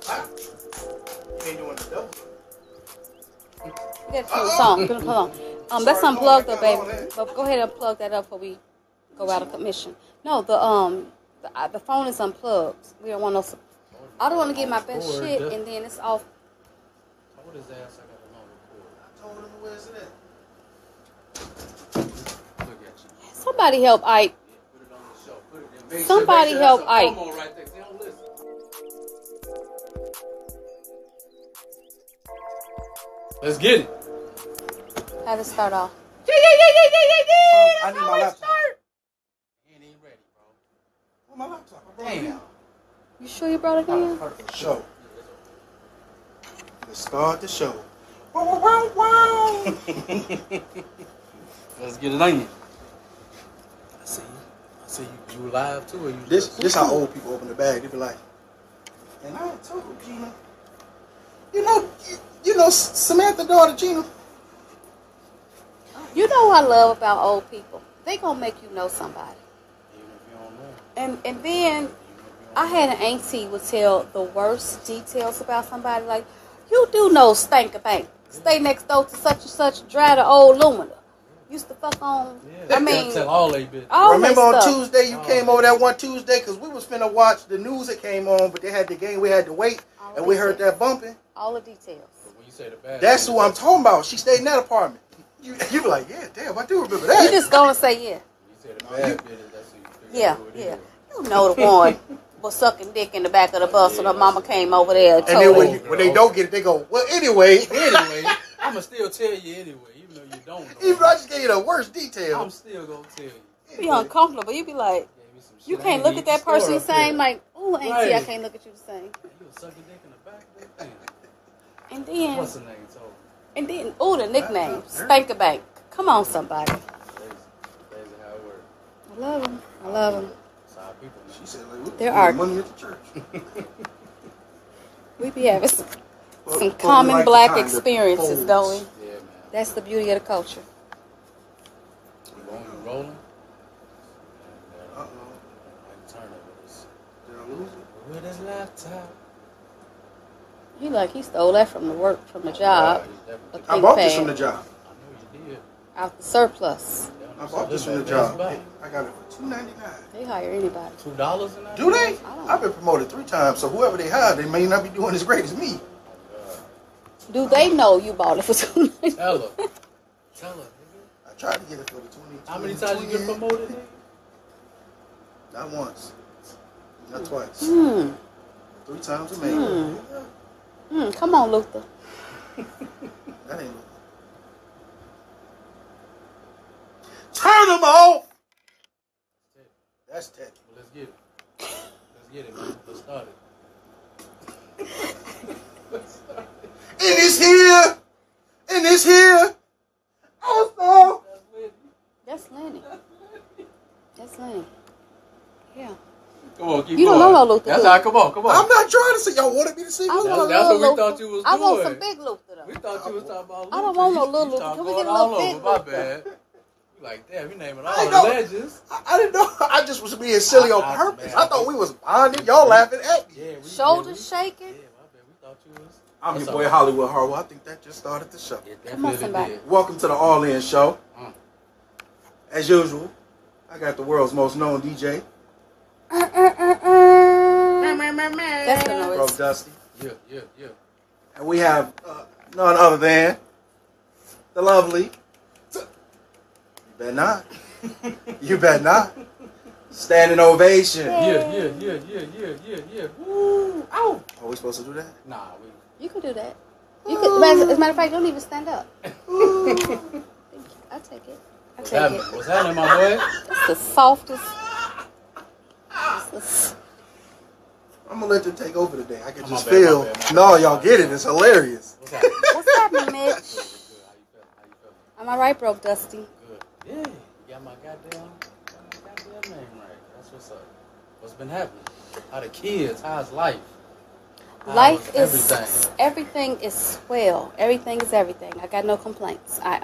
Huh? You ain't doing the double. You got to turn the song. Hold on. That's unplugged though, baby. But go ahead and plug that up before we go out of commission. No, the phone is unplugged. We don't want no. I don't want to get my best shit and then it's off. Told his ass I got a long record. I told him where's it at? Look at you. Somebody help Ike. Put it on the show. Put it in. Somebody help Ike. Right there. They don't listen. Let's get it. How to start off? I need my laptop. He ain't even ready, bro. Where's my laptop? I brought it in. You sure you brought it in? Show. Let's start the show. Wow, wow, wow. Let's get it on you. I see you live too, or you This how old people open the bag. They be like, and I told Gina, you know Samantha daughter Gina. You know what I love about old people? They gonna make you know somebody. Even if you don't know. And then I had an auntie would tell the worst details about somebody. Like, you do know Stanker Bank. Stay next door to such and such, dry the old Lumina. Used to fuck on. Yeah, I mean, tell all they bitches. Remember on Tuesday you came over that one Tuesday because we was finna watch the news that came on, but they had the game. We had to wait, and we heard that bumping. All the details. But when you say the bad, that's who I'm talking about. She stayed in that apartment. You be like, yeah, damn, I do remember that. You just gonna say yeah. You say the bad bitches. That's who you figure Yeah, out who it yeah. is. You know the one was sucking dick in the back of the bus, and her mama came over there and And told then her. when they don't get it, they go, well, anyway. Anyway, I'ma still tell you anyway, even though you don't know. Even though I just gave you the worst details. I'm still gonna tell you. You be uncomfortable. You be like, Gave me some shit. you I can't ain't look even at that store person the up there. same. Like, oh, auntie, I Right. can't look at you the same. You was sucking dick in the back of that thing. And then, What's the name told? oh, the nickname, Stanker Bank. Come on, somebody. Crazy how it works. I love him. I love him. That's how people know. She said, like, There are- money at the church. We be having some Well, common like black the kind of experiences, folds. don't we? Yeah, man. That's the beauty of the culture. You rolling? And, Uh-oh. Like Turner with his, Did I lose it? with his laptop. He like he stole that from the job. Right, I bought this from the job. I know you did. Out the surplus. I bought this from the job. I got it for $2.99. They hire anybody. $2 in that? Do they? I don't I've been promoted 3 times, so whoever they hire, they may not be doing as great as me. Do they know you bought it for $2.99? Tell her. Tell her. Nigga. I tried to get it for the 20. How many times you get promoted, nigga? Not once. Not twice. 3 3 times a man. Come on, Luther. That ain't Luther. Turn them off! That's Ted. Well, let's get it. Let's get it, man. Let's start it. And it's here! And it's here! Also! That's Lenny. That's Lenny. Yeah. Come on, keep You going. don't know no Luther. That's do how, you? come on, come on. I'm not trying to say y'all wanted me to sing. I want That's a what little we Luther. thought you was I want doing. some big Luther though. We thought you was talking about Luther. I don't want no You little Luther. start Can we going get a little all big over. My Luther? bad. You like, damn, you naming I all the know. legends. I didn't know. I just was being silly on purpose. I thought we was bonded. Y'all laughing at me. Yeah, we Shoulders shaking. Yeah, my bad. We thought you was. I'm That's your boy all right. Hollywood Harwell. I think that just started the show. It Come on, definitely somebody. did. Welcome to the All In Show. As usual, I got the world's most known DJ, That's the Bro noise. Dusty. Yeah. And we have none other than the lovely. You better not. You better not. Standing ovation. Yeah. Woo! Ow! Are we supposed to do that? Nah, You could do that. You could. As a matter of fact, don't even stand up. Thank you. I take it. I take it. What's happening, my boy? It's the softest. I'm gonna let them take over today. I can Oh, just my bad, feel. my bad. No, y'all get it. It's hilarious. What's happening? What's happening, Mitch? How you feeling? Am I right, Broke Dusty? Good. Yeah, you got my goddamn name right. That's what's up. What's been happening? How the kids? How's life? Life How's is everything is swell. Everything is everything. I got no complaints. I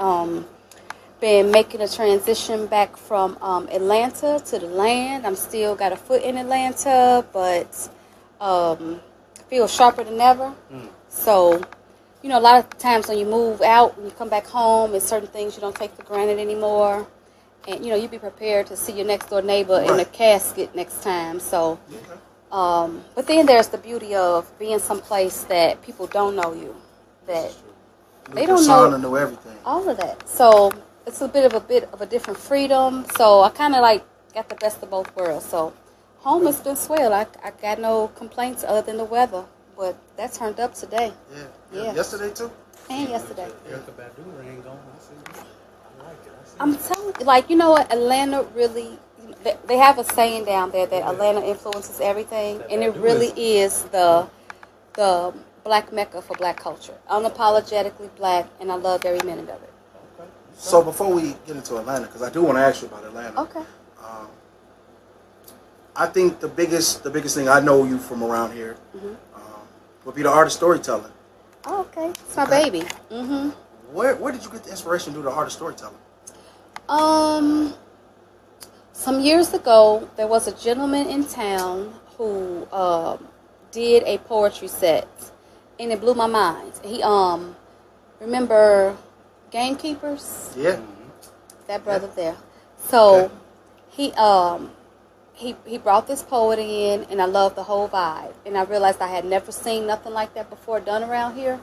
been making a transition back from Atlanta to the land. I'm still got a foot in Atlanta, but feel sharper than ever. So, you know, a lot of times when you move out, when you come back home, and certain things you don't take for granted anymore. And, you know, you be prepared to see your next door neighbor in a casket next time. So, but then there's the beauty of being someplace that people don't know you. That they don't know everything. All of that. So it's a bit of a different freedom. So I kind of like got the best of both worlds. So home has been swell. I got no complaints other than the weather. But that turned up today. Yeah. Yesterday too? And yesterday. Erykah Badu rain going. I see it. I like it. I'm telling you, like, you know what? Atlanta really, they have a saying down there that Atlanta influences everything. And it really is the black mecca for black culture. Unapologetically black, and I love every minute of it. Okay. So before we get into Atlanta, because I do want to ask you about Atlanta. Okay. I think the biggest thing, I know you from around here, would be the art of storytelling. Oh, okay. It's my baby. Where did you get the inspiration to do the art of storytelling? Some years ago, there was a gentleman in town who did a poetry set, and it blew my mind. He remember Gamekeepers? Yeah. That brother there. So he brought this poet in, and I loved the whole vibe. And I realized I had never seen nothing like that before done around here.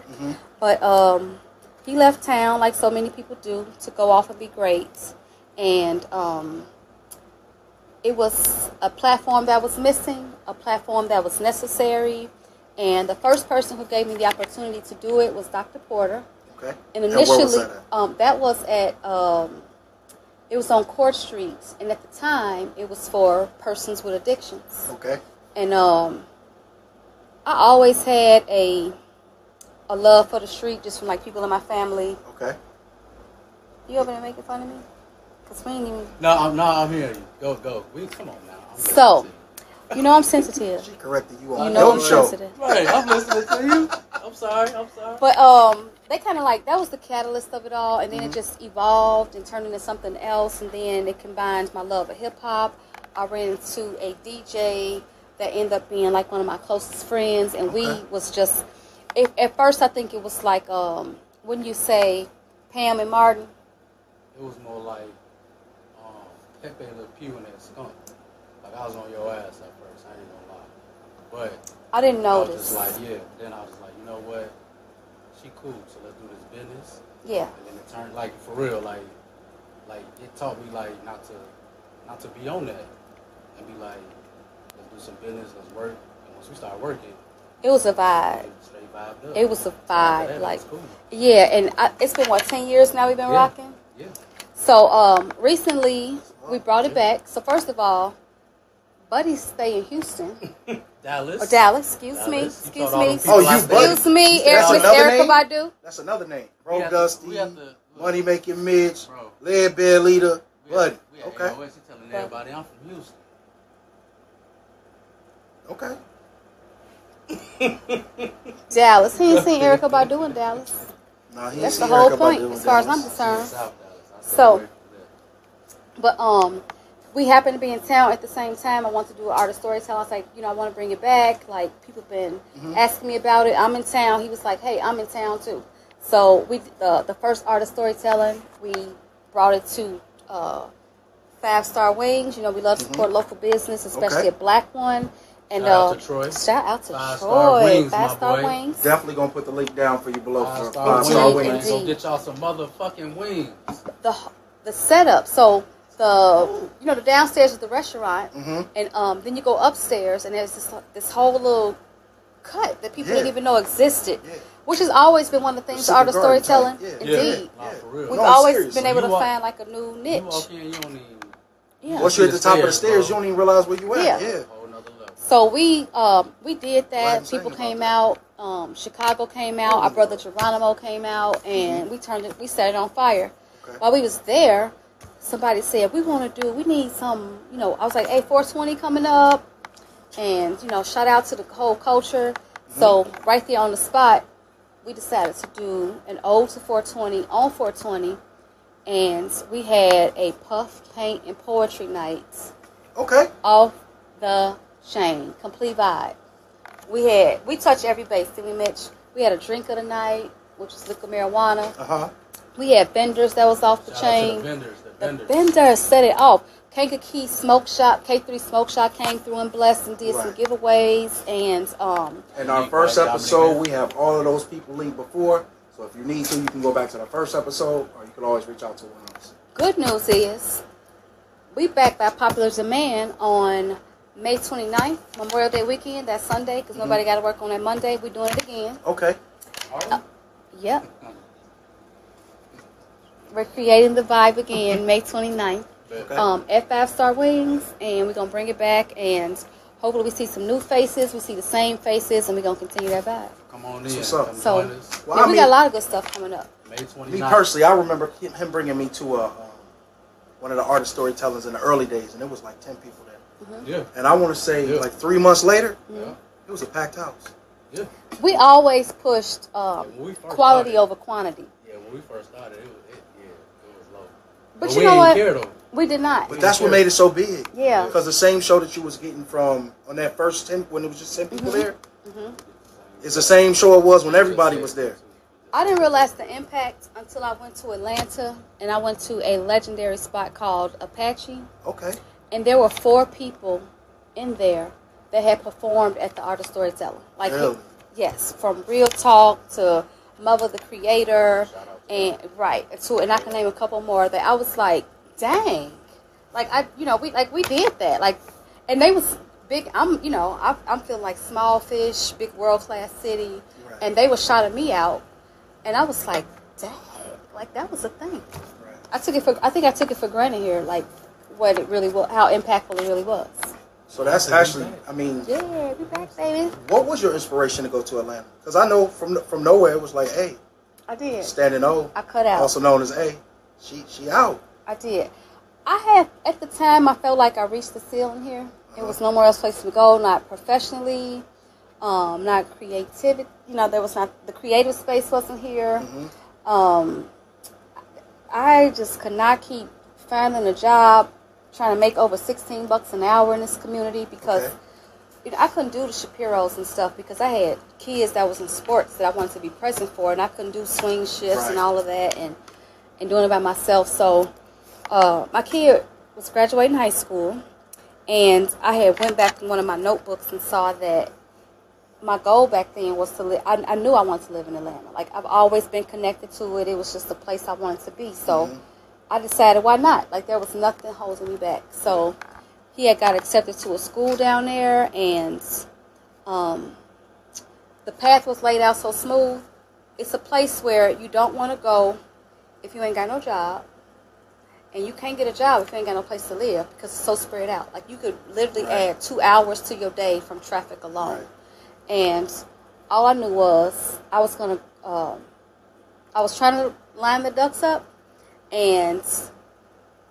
But he left town, like so many people do, to go off and be great. And it was a platform that was missing, a platform that was necessary. And the first person who gave me the opportunity to do it was Dr. Porter. Okay. And initially, that was at... it was on Court Street, and at the time, it was for persons with addictions. Okay. And I always had a love for the street, just from like people in my family. Okay. You over there making fun of me? Cause we ain't even. No, I'm hearing you. Go. Come on now. So, you know I'm sensitive. She corrected you on your show. Sensitive. Right, I'm listening to you. I'm sorry. But they kind of like, that was the catalyst of it all, and then it just evolved and turned into something else, and then it combines my love of hip hop. I ran into a DJ that ended up being like one of my closest friends, and we was just. At first, I think it was like, wouldn't you say, Pam and Martin? It was more like Pepe Le Pew and that skunk. Like, I was on your ass at first, I ain't gonna lie. But I didn't notice. I was just like, yeah. Then I was like, you know what? She cool, so let's do this business. Yeah. And then it turned, like, for real, like it taught me, like, not to be on that. And be like, let's do some business, let's work. And once we start working, it was a vibe. It was a vibe, like, cool. Yeah, and it's been, 10 years now we've been rocking? Yeah. So, recently, we brought it back. So, first of all, Buddy stay in Houston. Dallas. Or Dallas, excuse me. Oh, you Buddy. Excuse me, Erykah Badu. That's another name. Bro Dusty, Money Making Mitch, Lead Bear Leader, Buddy. Okay. She's telling everybody I'm from Houston. Okay. Dallas. He ain't seen Erykah Badu in Dallas. No, he That's the whole point, as far as I'm concerned. So, but we happened to be in town at the same time. I want to do an art of storytelling. I was like, I want to bring it back. Like, people have been asking me about it. I'm in town. He was like, hey, I'm in town too. So we the first art of storytelling, we brought it to 5-Star Wings. We love to support local business, especially a black one. And shout out to Troy. Shout out to 5-Star Wings, 5-Star Wings. Definitely gonna put the link down for you below. 5-Star Wings. Go get y'all some motherfucking wings. The setup. So the downstairs is the restaurant, and then you go upstairs, and there's this whole little cut that people didn't even know existed, which has always been one of the things art of storytelling. Indeed, for real. We've always been able to find like a new niche. You walk in, you don't even. Once you're at the top of the stairs, you don't even realize where you at. Yeah. So we did that. People came out. Chicago came out. Our brother Geronimo came out, and we set it on fire. Okay. While we was there, somebody said we need some. I was like, hey, 420 coming up, and shout out to the whole culture. So right there on the spot, we decided to do an ode to 420 on 420, and we had a puff, paint, and poetry night. Okay. Off the chain, complete vibe. We touched every base, didn't we, Mitch? We had a drink of the night, which was liquor marijuana. We had vendors that was off the chain. The vendors set it off. Kankakee Smoke Shop, K3 Smoke Shop came through and blessed and did some giveaways. And in our first episode, we have all of those people linked before. So if you need to, you can go back to the first episode, or you can always reach out to one of us. Good news is, we back by popular demand on May 29th, Memorial Day weekend, that Sunday, because nobody got to work on that Monday. We're doing it again. Okay. Yep. We're creating the vibe again, May 29th. Okay. At 5 Star Wings, and we're going to bring it back, and hopefully we see some new faces, we see the same faces, and we're going to continue that vibe. Come on in. So, well, we got a lot of good stuff coming up. May 29th. Me personally, I remember him bringing me to one of the artist storytellers in the early days, and it was like 10 people there. Yeah. And I want to say, like 3 months later, it was a packed house. Yeah. We always pushed quality over quantity. Yeah, when we first started, it was low. But you know what? Care, though. We did not. But that's what made it so big. Yeah. Because the same show that you was getting from on that first 10, when it was just 10 people there, it's the same show it was when everybody was there. I didn't realize the impact until I went to Atlanta, and I went to a legendary spot called Apache. Okay. And there were 4 people in there that had performed at the Art of Storytelling. Like, really? Yes, from Real Talk to Mother the Creator, and and I can name a couple more that I was like, dang, like we did that, like, and they was big. I'm feeling like small fish, big world class city, and they were shouting me out, and I was like, dang, like that was a thing. Right. I think I took it for granted here, like what it really was, how impactful it really was. So that's actually, I mean, yeah, we back, baby. What was your inspiration to go to Atlanta? Because I know from nowhere it was like, hey, I did. Standing O, I cut out. Also known as A, she out. I did. I had, at the time, I felt like I reached the ceiling here. It was no more else place to go, not professionally, not creativity. There was not, the creative space wasn't here. I just could not keep finding a job, trying to make over $16 an hour in this community because I couldn't do the Shapiros and stuff because I had kids that was in sports that I wanted to be present for, and I couldn't do swing shifts and all of that and doing it by myself. So my kid was graduating high school, and I had went back to one of my notebooks and saw that my goal back then was to live. I knew I wanted to live in Atlanta. Like, I've always been connected to it. It was just a place I wanted to be. So I decided, why not? Like, there was nothing holding me back. So he had got accepted to a school down there, and the path was laid out so smooth. It's a place where you don't want to go if you ain't got no job, and you can't get a job if you ain't got no place to live because it's so spread out. Like, you could literally add 2 hours to your day from traffic alone. And all I knew was I was trying to line the ducks up, and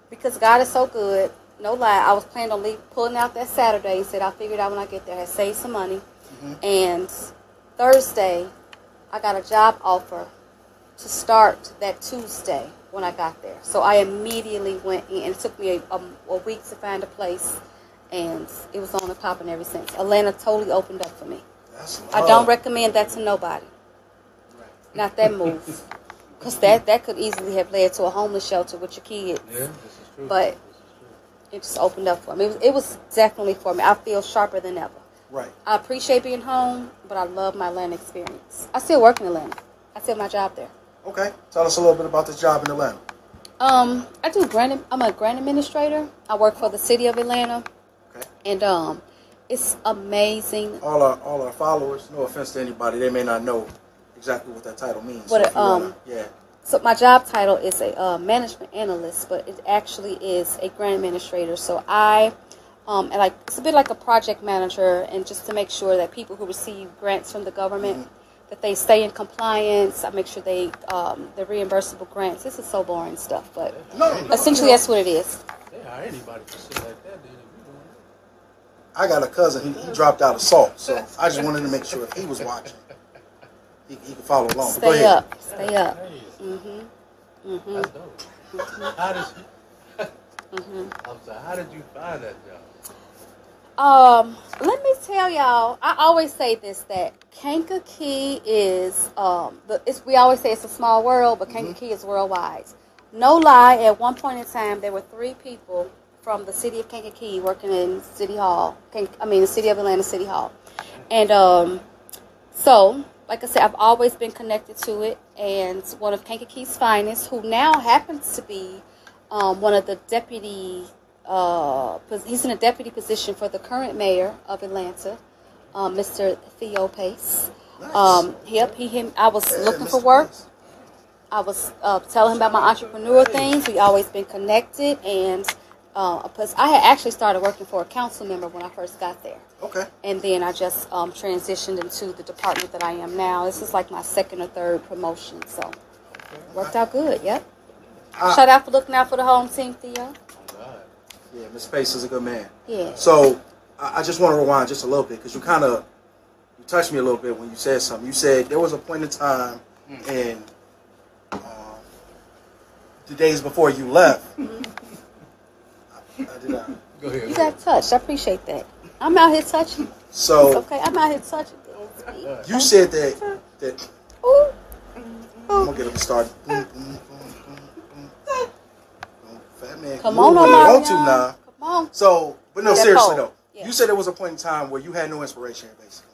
because God is so good, no lie, I was planning on pulling out that Saturday and said I'll figure it out when I get there. I had saved some money. And Thursday, I got a job offer to start that Tuesday when I got there. So I immediately went in, and it took me a week to find a place, and it was on and popping ever since. Atlanta totally opened up for me. I don't recommend that to nobody. Not that move. Because that could easily have led to a homeless shelter with your kids. Yeah, this is true. But it just opened up for me. It was definitely for me. I feel sharper than ever. Right. I appreciate being home, but I love my Atlanta experience. I still work in Atlanta. I still have my job there. Okay. Tell us a little bit about this job in Atlanta. I'm a grant administrator. I work for the city of Atlanta. Okay. And it's amazing. All our followers, no offense to anybody, they may not know exactly what that title means. But so so my job title is a management analyst, but it actually is a grant administrator. So I it's a bit like a project manager, and just to make sure that people who receive grants from the government that they stay in compliance. I make sure they're reimbursable grants. This is so boring stuff, but essentially that's what it is. They hire anybody for shit like that, then. I got a cousin, he dropped out of salt, so I just wanted to make sure if he was watching, he could follow along. Stay up. That's dope. How did you? I'm sorry. How did you find that job? Let me tell y'all. I always say this that Kankakee is we always say it's a small world, but Kankakee is worldwide. No lie. At one point in time, there were 3 people from the city of Kankakee working in City Hall. The city of Atlanta City Hall, and so. Like I said, I've always been connected to it, and one of Kankakee's finest, who now happens to be one of the deputy. He's in a deputy position for the current mayor of Atlanta, Mr. Theo Pace. Nice. I was looking for work. Pace. I was telling him about my entrepreneur things. We always been connected, and I had actually started working for a council member when I first got there. Okay. And then I just transitioned into the department that I am now. This is like my 2nd or 3rd promotion, so worked out good. Yep. Shout out for looking out for the home team, Theo. Yeah, Miss Pace is a good man. Yeah. So I just want to rewind just a little bit because you touched me a little bit when you said something. You said there was a point in time in the days before you left. I did not. Go ahead. You got touched. I appreciate that. I'm out here touching. So it's okay. I'm out here touching things. you said that. Ooh. I'm gonna get him started. Fat man, Come on, you Omar, want to y'all. now? Come on. So, but no, That seriously pole. though. Yeah. You said there was a point in time where you had no inspiration, basically.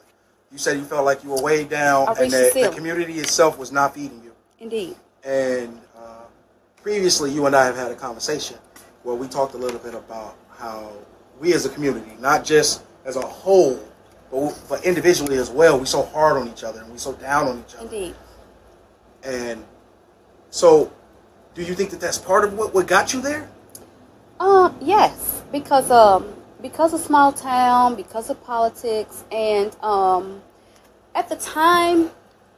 You said you felt like you were way down, I and reached the that the ceiling. community itself was not feeding you. Indeed. And previously, you and I have had a conversation where we talked a little bit about how we as a community, not just as a whole, but individually as well, we so hard on each other and we so down on each other. Indeed. And so, do you think that that's part of what got you there? Yes, because of small town, because of politics, and at the time,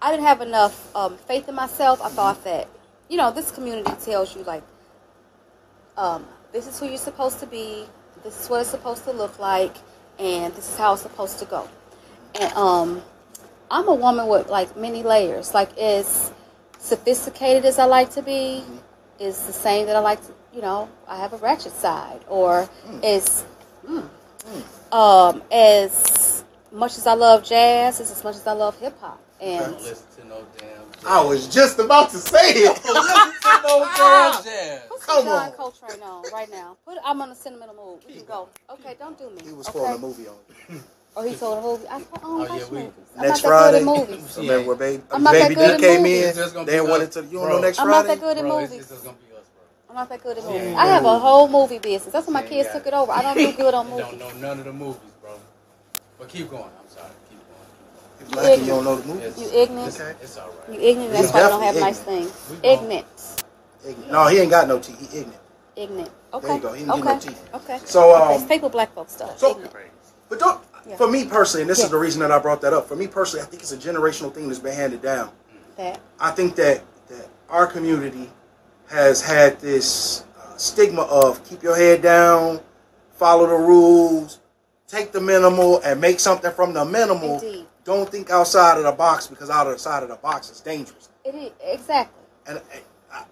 I didn't have enough faith in myself. I thought that, this community tells you, like, this is who you're supposed to be, this is what it's supposed to look like, and this is how it's supposed to go. And I'm a woman with, like, many layers. Like, as sophisticated as I like to be, is the same that I like to, I have a ratchet side. Or as much as I love jazz, it's as much as I love hip-hop. And Don't listen to no damn jazz. I was just about to say it. Don't listen to no damn jazz. put Come some John on. Coltrane on right now. I'm on a sentimental mood. We can go. Okay, don't do me. He was okay? calling a movie on it. Oh, he told a movie. I don't Oh, watch yeah, movies. I'm Next not that good Friday. at movies. Remember where Baby I'm not that D good at came movies. in? It's just gonna They be wanted us, to. You bro. don't know next I'm not Friday? that good at Bro, movies. it's just gonna be us, bro. I'm not that good at Yeah, movies. yeah, I have yeah. a whole movie business. That's when my Yeah, kids yeah. took it over. I don't do good on You movies. don't know none of the movies, bro. But keep going. I'm sorry. Keep going. If like you don't know the movie. You ignorant. Okay. It's all right. You ignorant. That's He's why you don't have definitely nice ignorant. things. We gone. Ignorant. No, he ain't got no teeth. He ignorant. Ignorant. Okay. There you go. He didn't get no Okay. teeth. Okay. So, Okay, it's typical black folk stuff. so- Ignorant. But don't. Yeah. For me personally, and this Yeah. is the reason that I brought that up. For me personally, I think it's a generational thing that's been handed down. That. I think that our community has had this stigma of keep your head down, follow the rules, take the minimal, and make something from the minimal. Indeed. Don't think outside of the box because outside of the box is dangerous. It is exactly. And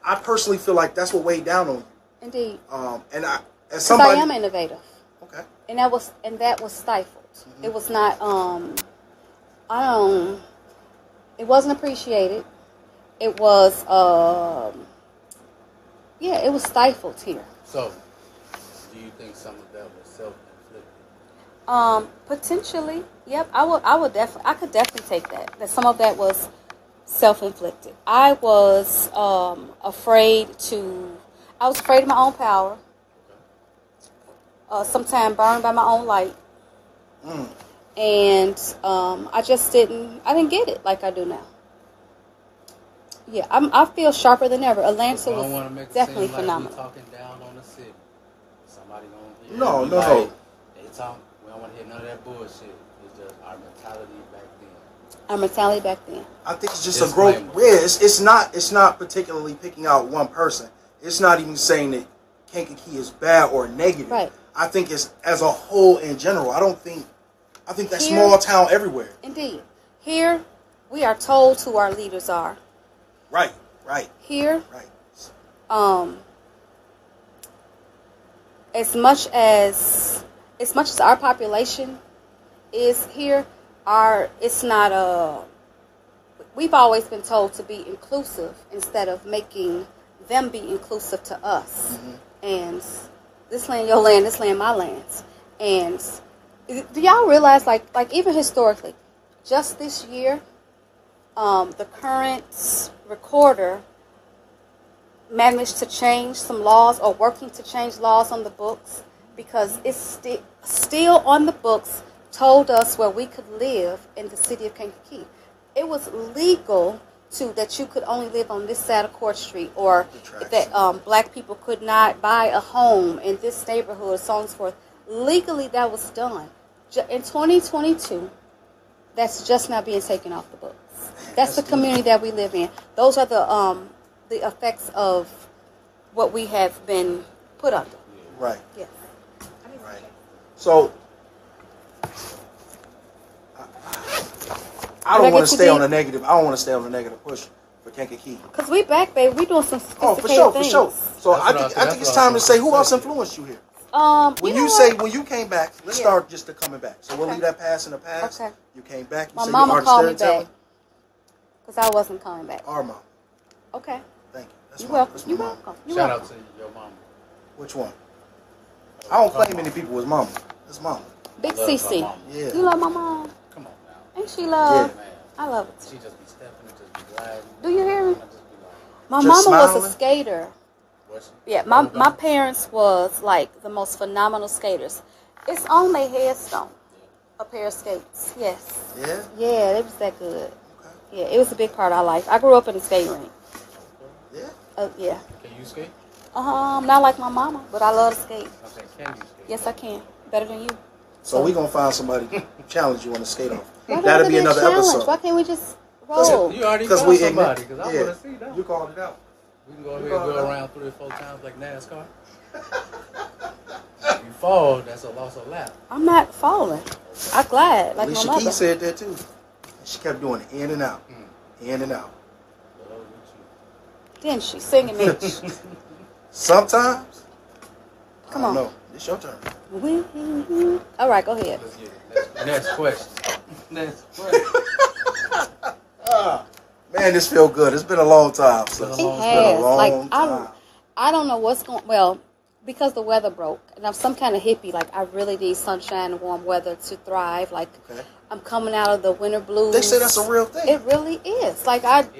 I personally feel like that's what weighed down on you. Indeed. And as Because somebody, I am innovative. okay, And that was stifled. It was not it wasn't appreciated. It was it was stifled here. So, do you think some of that was self-inflicted? Potentially, yep. I could definitely take that. That some of that was self-inflicted. I was afraid of my own power. Sometimes burned by my own light. And I didn't get it like I do now. Yeah, I feel sharper than ever. Atlanta I don't want to was make it definitely seem like phenomenal. we talking down on the city. Somebody gonna hear No, it, no, like, no. They talk. We don't want to hear none of that bullshit. It's just our mentality back then. Our mentality back then. I think it's just It's a growth. flammable. Yeah, it's not particularly picking out one person. It's not even saying that Kankakee is bad or negative. Right. I think it's as a whole in general. I think that's Here- small town everywhere. Indeed. Here, we are told who our leaders are. Right. Here, Right. as much as as much as our population is here, it's not a. We've always been told to be inclusive instead of making them be inclusive to us. Mm-hmm. And this land, your land, this land, my land. And do y'all realize, like even historically, just this year, the current recorder managed to change some laws or working to change laws on the books because it's still on the books told us where we could live in the city of Kankakee. It was legal that you could only live on this side of Court Street, or that black people could not buy a home in this neighborhood, so on and so forth. Legally, that was done. In 2022, that's just not being taken off the books. That's the community that we live in. Those are the effects of what we have been put under. Right. Yes. Right. So I don't want to stay on a negative. I don't want to stay on a negative push for Kankakee. Cause we back, baby. We doing some sophisticated things. For sure. So I think it's time to say who else influenced you here. When you came back, let's start just to coming back. So we'll leave that past in the past. Okay. You came back. You My mama called me back because I wasn't coming back. Our mom. Okay. Thank you. That's You're welcome. You're welcome. Shout out to your mama. Which one? I don't claim many people as mama. It's mama. Big CC. Yeah. You love my mom? Come on now. Ain't she love? Yeah, man. I love it. She just be stepping and just be gliding. Do you hear me? My just mama smiling? was a skater. Was she? Yeah, my parents was like the most phenomenal skaters. It's on their headstone. A pair of skates. Yes. Yeah? Yeah, it was that good. Okay. Yeah, it was a big part of our life. I grew up in a skating rink. Yeah? Yeah. Can you skate? Not like my mama, but I love to skate. Okay, can you skate? Yes, I can. Better than you. So we're going to find somebody to challenge you on the skate off. Why That'll be another challenge? episode. Why can't we just roll? You already called somebody, because I want to see that. You called it out. We can go ahead and go around 3 or 4 times like NASCAR. If you fall, that's a loss of lap. I'm not falling. I'm glad, like Alicia my mother. Keys said that too. She kept doing it in and out. In and out. Didn't she? Singing Mitch. Sometimes. Come on. No, it's your turn. All right, go ahead. Let's get it. Next question. Next question. Man, this feel good. It's been a long time. So It it's been a has. long Like time. I don't know what's going. Well, because the weather broke, and I'm some kind of hippie. Like I really need sunshine and warm weather to thrive. Like I'm coming out of the winter blues. They say that's a real thing. It really is. Like it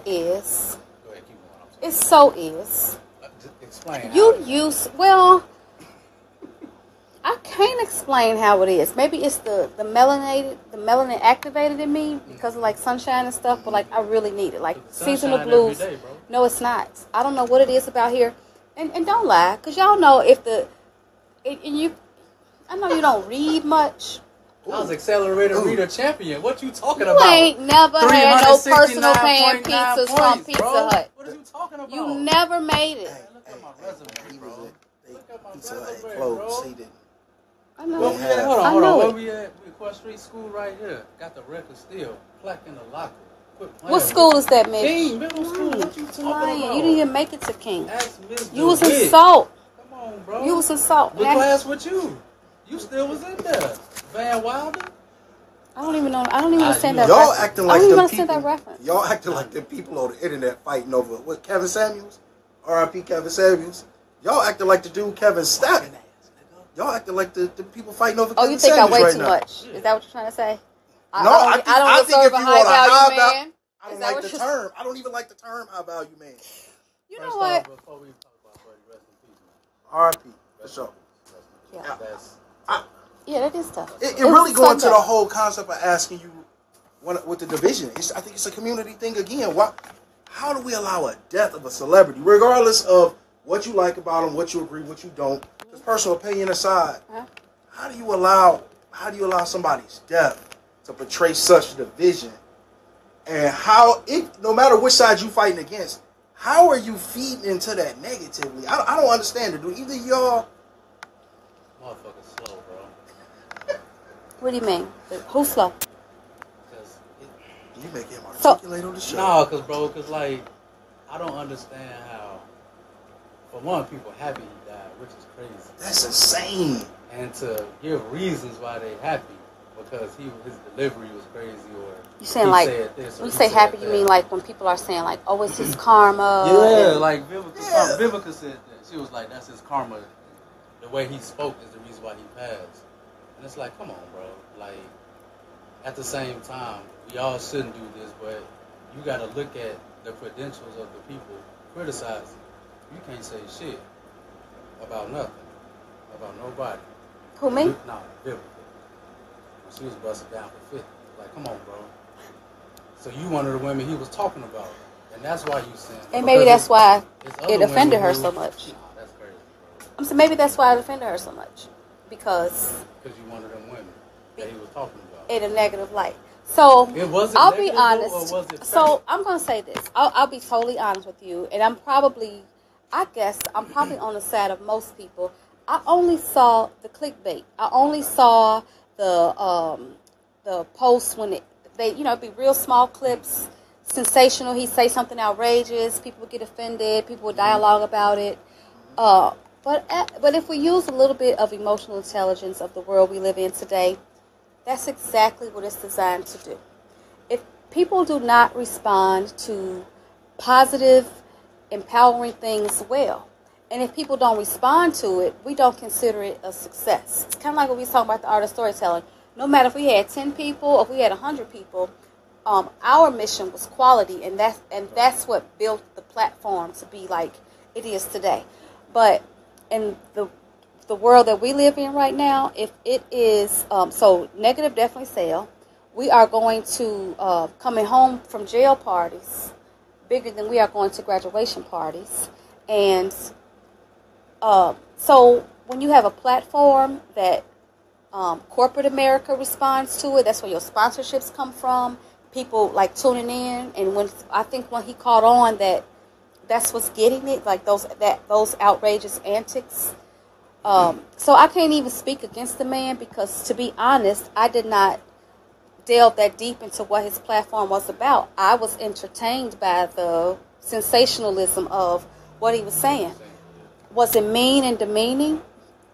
is. Go ahead, keep going. It so is. Explain. I can't explain how it is. Maybe it's the melanin activated in me because of like sunshine and stuff. But like I really need it. Like seasonal blues. Every day, bro. No, it's not. I don't know what it is about here. And don't lie, because y'all know I know you don't read much. I was accelerated reader champion. What you talking about? You ain't never had no personal pan 369.9 pizzas points, from Pizza bro. Hut. What are you talking about? You never made it. Look at my resume, bro. Look at my Pizza Hut resume, closed. bro. He didn't. I know. Where we at? Hold I on. know Where it. we at? We at Quest Street School right here. Got the record still. Plaque in the locker. Quit playing What with school me. is that, Mitch? King Middle School. What you talking about? You didn't even make it to King. Ask Miss You was DeWitt. in Salt. Come on, bro. You was in Salt. What class with you? You still was in there. Van Wilder? I don't even know. I don't even understand that Y'all reference. acting I like don't even the understand people. that reference. Y'all acting like the people on the internet fighting over what Kevin Samuels, R.I.P. Kevin Samuels. Y'all acting like the dude Kevin Stabbing. Y'all acting like the people fighting over. Oh, Kevin you think I Samuels weigh right too now. much? Is that what you're trying to say? I don't think deserve if a you want a high high value man. I don't Is that like what the you're- term. I don't even like the term high value man. You First know what? off, before we talk about Buddy, rest in peace, man. R.I.P. For sure. Yeah. That's Yeah, that is tough. It was really going to Sunday. the whole concept of asking you with the division. I think it's a community thing again. How do we allow a death of a celebrity, regardless of what you like about them, what you agree, what you don't? Just personal opinion aside, how do you allow somebody's death to portray such division? And no matter which side you fighting against, how are you feeding into that negatively? I don't understand it. Do either y'all? motherfucking slow, bro. What do you mean? Who's slow? Cause You make him articulate on the show. cause like, I don't understand how, for one, people happy he died, which is crazy. That's insane. and to give reasons why they happy because his delivery was crazy or you saying he like said this or when you he say said happy, that. you mean like when people are saying like, oh, it's his karma. Yeah, like Vivica said that. She was like, that's his karma. The way he spoke is the reason why he passed. And it's like, come on, bro. Like, at the same time, we all shouldn't do this, but you got to look at the credentials of the people criticizing. You can't say shit about nothing, about nobody. Who, me? No, Vivica. She was busted down for 50. Like, come on, bro. So you one of the women he was talking about. And that's why you saying. And maybe that's why it offended her who, so much. Nah, that's crazy, bro. I'm saying maybe that's why it offended her so much. Because you one of them women that he was talking about. In a negative light. So I'll be honest. Or was it so I'm going to say this. I'll be totally honest with you. And I'm probably on the side of most people. I only saw the clickbait. I only saw the posts when they be real small clips, sensational. He say something outrageous, people would get offended, people would dialogue about it. But if we use a little bit of emotional intelligence of the world we live in today, that's exactly what it's designed to do. If people do not respond to positive, empowering things well, and if people don't respond to it, we don't consider it a success. It's kind of like when we was talking about the art of storytelling. No matter if we had 10 people or if we had 100 people, our mission was quality, and that's what built the platform to be like it is today. But in the world that we live in right now, if it is so negative, definitely sell. We are going to coming home from jail parties bigger than we are going to graduation parties, and so when you have a platform that corporate America responds to it, that's where your sponsorships come from. People like tuning in, and when he caught on that's what's getting it, like those outrageous antics. So I can't even speak against the man because, to be honest, I did not delve that deep into what his platform was about. I was entertained by the sensationalism of what he was saying. Was it mean and demeaning?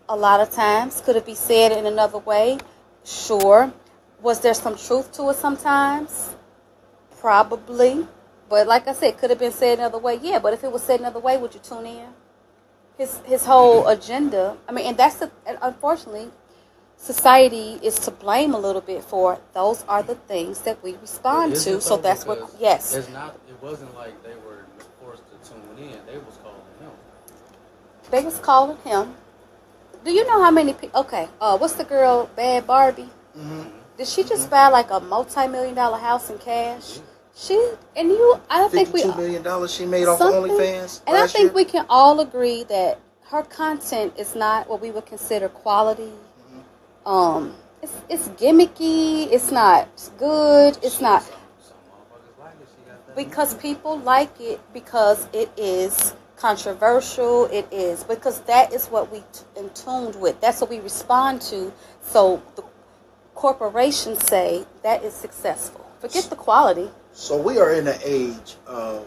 A lot of times. Could it be said in another way? Sure. Was there some truth to it sometimes? Probably. But like I said, could it have been said another way? Yeah, but if it was said another way, would you tune in? His whole agenda, and unfortunately, society is to blame a little bit for. Those are the things that we respond to. So that's what, yes. It wasn't like they were forced to tune in. They was calling him. They was calling him. Do you know how many people? Okay, what's the girl, Bad Barbie? Mm-hmm. Did she just buy like a multi-million-dollar house in cash? I don't think $52 million she made off OnlyFans. And I think we can all agree that her content is not what we would consider quality. Mm-hmm. It's gimmicky. It's not good. It's not because people like it because it is controversial. It is because that is what we in tuned with. That's what we respond to. So the corporations say that is successful. Forget the quality. So we are in the age of.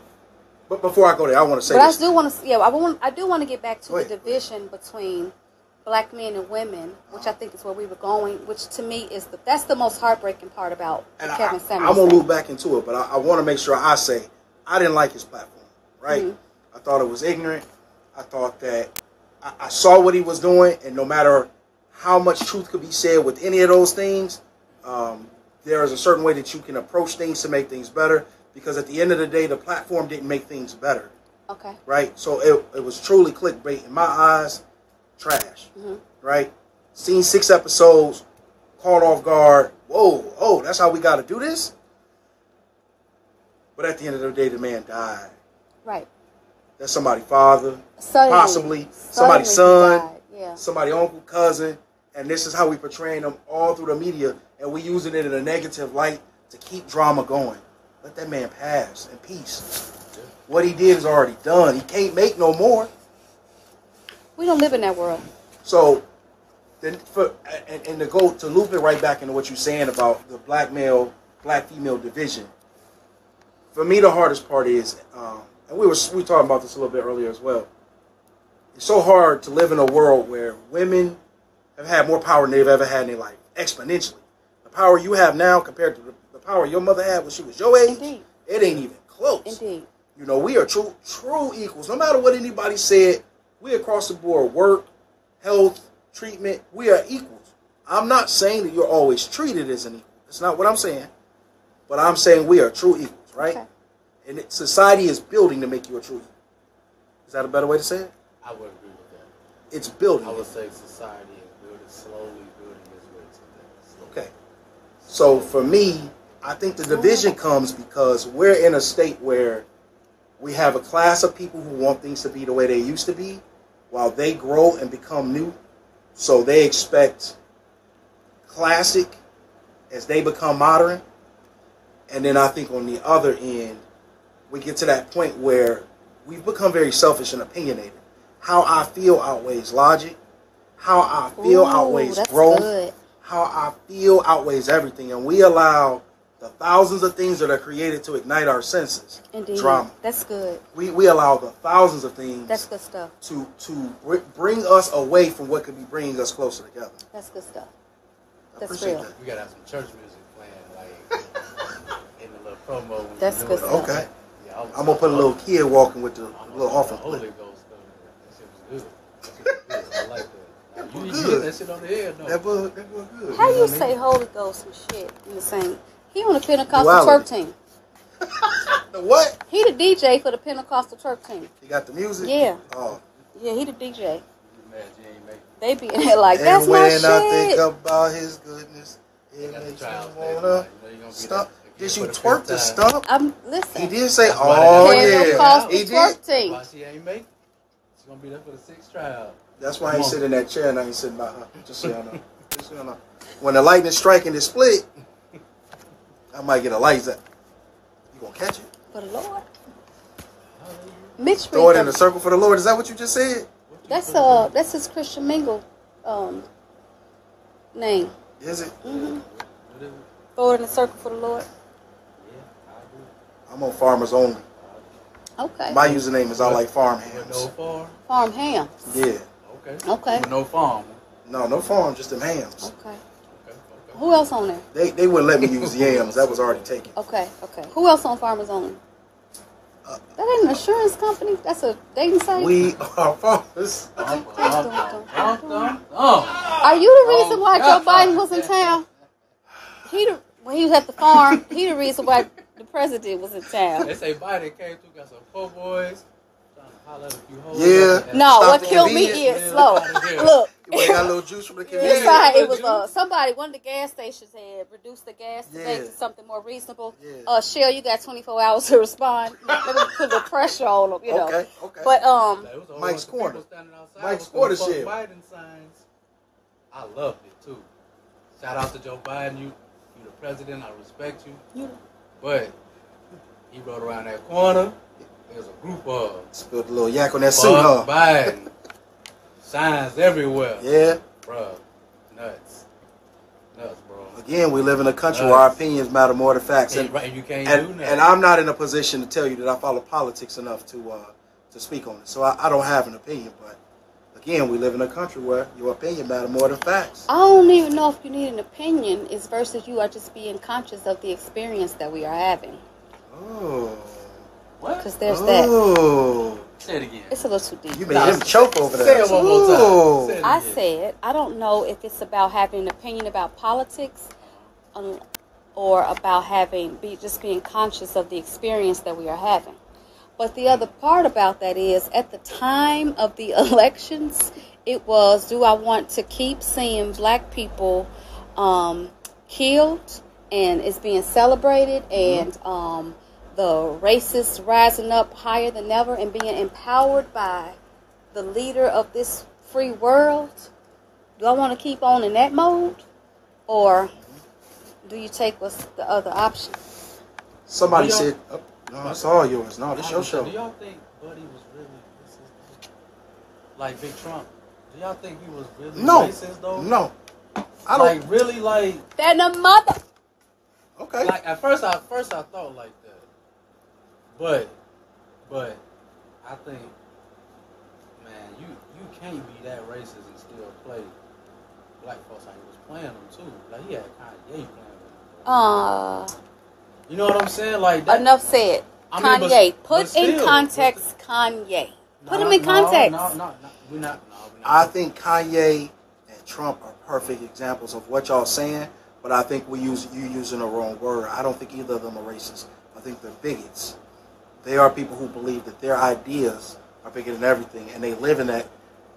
But before I go there, I want to say. But this. I do want to get back to the division between black men and women, which I think is where we were going. Which to me is that's the most heartbreaking part about Kevin Samuels. I'm gonna loop back into it, but I want to make sure I say I didn't like his platform. Right? Mm-hmm. I thought it was ignorant. I thought that I saw what he was doing, and no matter how much truth could be said with any of those things. There is a certain way that you can approach things to make things better, because at the end of the day, the platform didn't make things better. Okay. Right? So it was truly clickbait. In my eyes, trash. Mm-hmm. Right? Seen 6 episodes, caught off guard. Whoa, that's how we got to do this? But at the end of the day, the man died. Right. That's somebody's father, possibly somebody's son, somebody's uncle, cousin, and this is how we portraying them all through the media. And we using it in a negative light to keep drama going. Let that man pass in peace. What he did is already done. He can't make no more. We don't live in that world. So, then to loop it right back into what you're saying about the black female division. For me, the hardest part is, and we were talking about this a little bit earlier as well. It's so hard to live in a world where women have had more power than they've ever had in their life, exponentially. The power you have now compared to the power your mother had when she was your age, Indeed. it ain't even close. Indeed. You know, we are true equals. No matter what anybody said, we across the board, work, health, treatment, we are equals. I'm not saying that you're always treated as an equal. That's not what I'm saying. But I'm saying we are true equals, right? Okay. And society is building to make you a true equal. Is that a better way to say it? I would agree with that. It's building. I would say society is building, slowly building its way to that. Okay. So for me, I think the division comes because we're in a state where we have a class of people who want things to be the way they used to be while they grow and become new. So they expect classic as they become modern. And then I think on the other end, we get to that point where we've become very selfish and opinionated. How I feel outweighs logic. How I feel outweighs growth. Good. How I feel outweighs everything. And we allow the thousands of things that are created to ignite our senses. Indeed. Drama. That's good. We allow the thousands of things That's good stuff. to bring us away from what could be bringing us closer together. That's good stuff. I That's appreciate real. that. We gotta have some church music playing, like in the little promo. when That's we do good it. stuff. Okay. Yeah, I'm going to put a little kid walking with the little offering Holy plate. Ghost though. That shit was good. That shit was good. I like that. You hit Good. that shit on the head, though. That was good. How know you what I say mean? Holy Ghost and shit in the same? He on the Pentecostal Duality. church team. The what? He the DJ for the Pentecostal church team. You got the music? Yeah. Oh. Yeah, he the DJ. You mad you ain't make it? They be in there like, that's And my when shit. I think about his goodness, They it got the makes me trials, baby. wanna You know you gonna be stop. that Did again you for twerk the fifth time. stump? Listen. He did say, That's why oh they- yeah. Pentecostal He church did. team. Why she ain't make it? She's gonna be there for the 6th trial. That's why he sit in that chair and I ain't sitting by her. Just so y'all know. Just so y'all know. When the lightning strike and it split, I might get a light zap. You gonna catch it? For the Lord. Mitch Throw it read in a the, circle for the Lord. Is that what you just said? that's his Christian Mingle name. Is it? Mm-hmm. What is it? Throw it in a circle for the Lord. Yeah, I do. I'm on Farmers Only. Okay. My username is I like farm With hams. no farm? Farm ham. Yeah. Okay. Okay. With no farm. No farm, just them hams. Okay. Okay. Who else on there? They wouldn't let me use yams. That was already taken. Okay. Who else on Farmers Only? That ain't an insurance company. That's a dating site. We are farmers. Are Oh. you the reason why Joe Biden was in town? When he was at the farm, he the reason why the president was in town. They say Biden came through, got some po' boys, trying to holler at a few hoes. Yeah. No, Stop what the killed me convenience. is slow. Look, You got a little juice from the this convenience. side it was somebody. One of the gas stations had reduced the gas to make Yeah. it something more reasonable. Yeah. Shell, you got 24 hours to respond. Let me put a little pressure on them, you know. Okay. But Mike's Corner. Mike's Mike's Corner Corner shit. Biden signs. I loved it too. Shout out to Joe Biden. You the president. I respect you. But he rode around that corner. There's a group of Spilled a little yak on that suit, huh? Biden. Signs everywhere. Yeah. Bruh. Nuts, bro. Again, we live in a country where our opinions matter more than facts. And, right, you can't do And nothing. I'm not in a position to tell you that I follow politics enough to speak on it. So I don't have an opinion. But again, we live in a country where your opinion matter more than facts. I don't even know if you need an opinion. It's versus you are just being conscious of the experience that we are having. Oh. What? Because there's that. Oh. Say it again. It's a little too deep. You made him choke over there. Say it one more time. Ooh. Say it I again. said, I don't know if it's about having an opinion about politics or about just being conscious of the experience that we are having. But the other part about that is, at the time of the elections, it was, do I want to keep seeing black people killed and it's being celebrated and the racists rising up higher than ever and being empowered by the leader of this free world? Do I want to keep on in that mode? Or do you take what's the other option? Somebody said, no, it's all yours. No, this your show. Do y'all think Buddy was really racist? Like Big Trump? Do y'all think he was really racist though? No. I don't. Like really like. Then the mother. Okay. Like at first I thought like that, but I think, man, you can't be that racist and still play black folks how he was playing them too. Like he had Kanye playing them. You know what I'm saying? Like that. Enough said. I mean, Kanye. but Put still, in context Kanye. Put him in context. No, we're not. I think Kanye and Trump are perfect examples of what y'all saying, but I think you using the wrong word. I don't think either of them are racist. I think they're bigots. They are people who believe that their ideas are bigger than everything, and they live in that.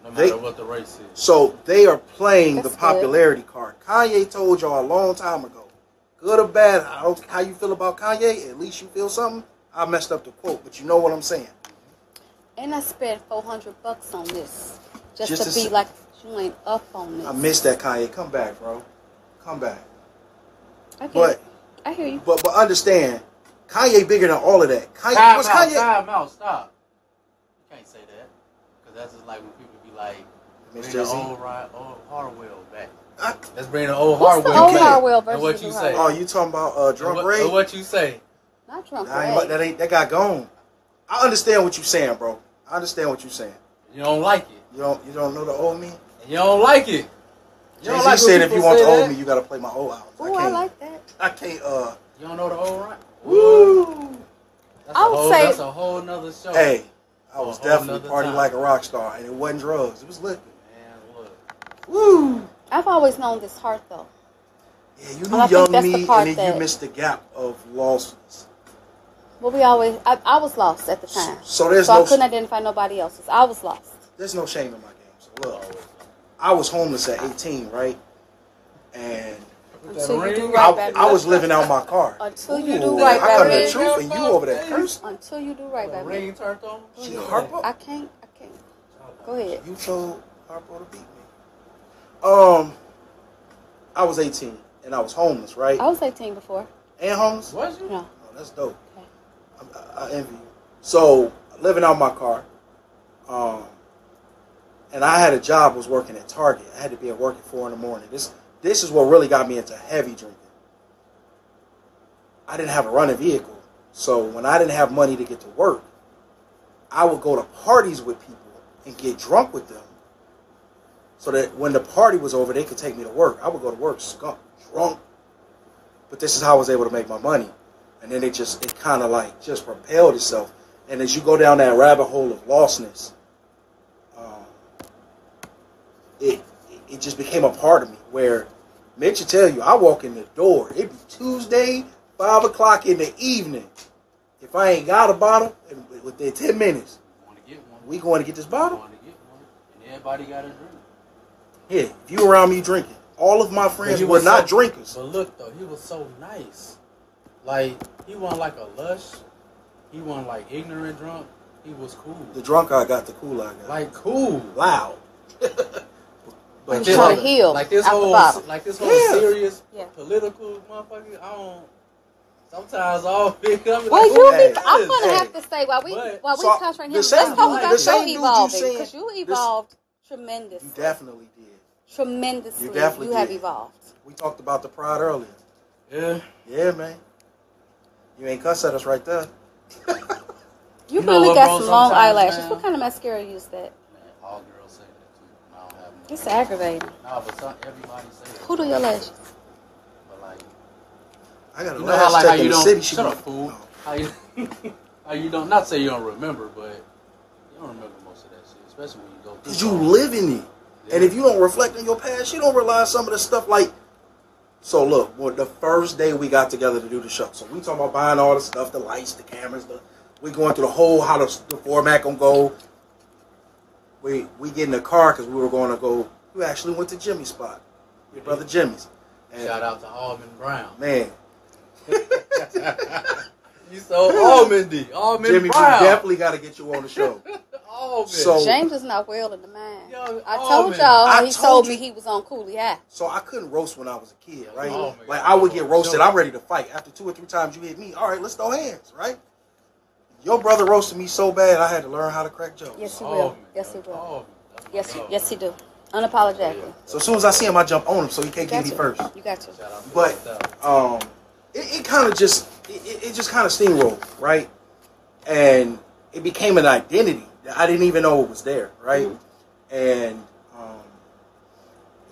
No matter what the race is. So they are playing That's the popularity card. Kanye told y'all a long time ago, good or bad, I don't how you feel about Kanye, at least you feel something. I messed up the quote, but you know what I'm saying. And I spent $400 on this just to be like you ain't up on this. I missed that, Kanye. Come back, bro. Come back. Okay. I hear you. But understand, Kanye bigger than all of that. Kanye, Time out, stop. You can't say that. Because that's just like when people be like, bring the old Harwell back. Let's bring the old Harwell back. What's the old Harwell versus and what you say? Oh, you talking about Drunk Ray? What you say? Not Drunk Ray. That guy gone. I understand what you're saying, bro. I understand what you're saying. You don't like it. You don't know the old me? And you don't like it. Jay-Z said if you want the old me, you got to play my old albums. Ooh, I like that. I can't, You don't know the old right? Woo! That's a whole nother show. Hey, I was definitely partying like a rock star, and it wasn't drugs. It was liquor. Man, look. Woo! I've always known this heart, though. Yeah, you knew young me, and then you missed the gap of lostness. Well, I was lost at the time. So I couldn't identify nobody else's. I was lost. There's no shame in my game. So look, I was homeless at 18, right? And until you do right, baby. I was living out my car. Until you do right, baby. I come to the truth, and you over there cursing. Until you do right, baby. Ring turned on. She Harpo? I can't. Go ahead. You told Harpo to beat me. I was 18, and I was homeless, right? I was 18 before. And homeless? Was you? No. Oh, that's dope. Okay. I envy you. So, living out my car, and I had a job, was working at Target. I had to be at work at 4 in the morning. This is what really got me into heavy drinking. I didn't have a running vehicle. So when I didn't have money to get to work, I would go to parties with people and get drunk with them so that when the party was over, they could take me to work. I would go to work drunk. But this is how I was able to make my money. And then it kind of like just propelled itself. And as you go down that rabbit hole of lostness, it just became a part of me where Mitch will tell you, I walk in the door, it'd be Tuesday, 5 o'clock in the evening. If I ain't got a bottle, within 10 minutes, we going to get this bottle. And everybody got a drink. Yeah, if you around me drinking. All of my friends were not drinkers. But look though, he was so nice. Like, he wasn't like a lush. He wasn't like ignorant drunk. He was cool. The drunk I got, the cool I got. Like cool. Loud. But he's trying to heal. Like this whole serious political motherfucker. Sometimes all pick up. Well, I'm gonna have to say while we concentrate him, let's talk about your evolving because you evolved tremendously. You definitely did. Tremendously. You have evolved. We talked about the pride earlier. Yeah. Yeah, man. You ain't cuss at us right there. You really got some long eyelashes. Man. What kind of mascara is that? Man, all girls say that too. I don't have no. It's aggravating. No, but everybody say that. Who do your lashes? But like, I got a lash tech in the city. Shut up, fool. How you don't, not say you don't remember, but you don't remember most of that shit, especially when you go through. Because you live in it. Yeah. And if you don't reflect on your past, you don't realize some of the stuff like. So look, the first day we got together to do the show, so we talking about buying all the stuff, the lights, the cameras, we going through the whole how the format gonna go. We get in the car because we were going to go. We actually went to Jimmy's spot, your brother Jimmy's. And shout out to Almond Brown, man. You so almondy, Almond Jimmy, Brown. we definitely got to get you on the show. So, James is not well in the mind. I told y'all he told me he was on Coolie High. So I couldn't roast when I was a kid, right? Like I would get roasted. I'm ready to fight. After 2 or 3 times you hit me, all right, let's throw hands, right? Your brother roasted me so bad I had to learn how to crack jokes. Yes, he will. Yes, he will. Yes, he do. Unapologetically. So as soon as I see him, I jump on him so he can't get me first. You got to. But it kind of just it just kind of steamrolled, right? And it became an identity. I didn't even know it was there, right? Mm-hmm. And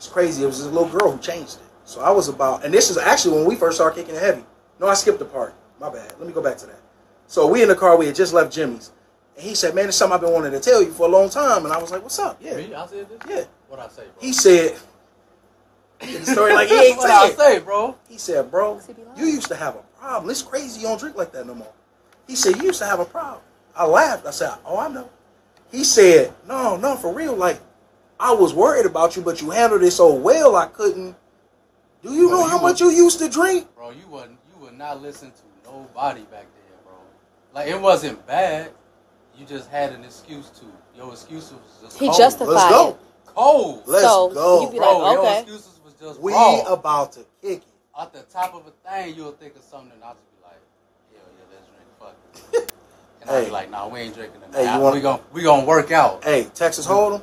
It's crazy. It was this little girl who changed it. So I was about, and this is actually when we first started kicking it heavy. No, I skipped the part. My bad. Let me go back to that. So we in the car. We had just left Jimmy's. And he said, man, it's something I've been wanting to tell you for a long time. And I was like, what's up? Yeah. Me? I said this? Yeah. What'd I say, bro? He said, the story like he ain't What'd I say, bro? He said, bro, you used to have a problem. It's crazy you don't drink like that no more. He said, you used to have a problem. I laughed. I said, oh, I know. He said, no, for real. Like, I was worried about you, but you handled it so well I couldn't. Do you know how much you used to drink? Bro, you would not listen to nobody back then, bro. Like, it wasn't bad. You just had an excuse to. Your excuse was just He cold. justified Let's go. it. Cold. Let's go. You'd be Bro, like, your okay. excuses was just We raw. about to kick it. At the top of a thing, you'll think of something, and I'll just be like, hell yeah, let's drink. Fuck it. And I'll be like, nah, we ain't drinking tonight. Hey, we gonna work out. Hey, Texas Hold'em.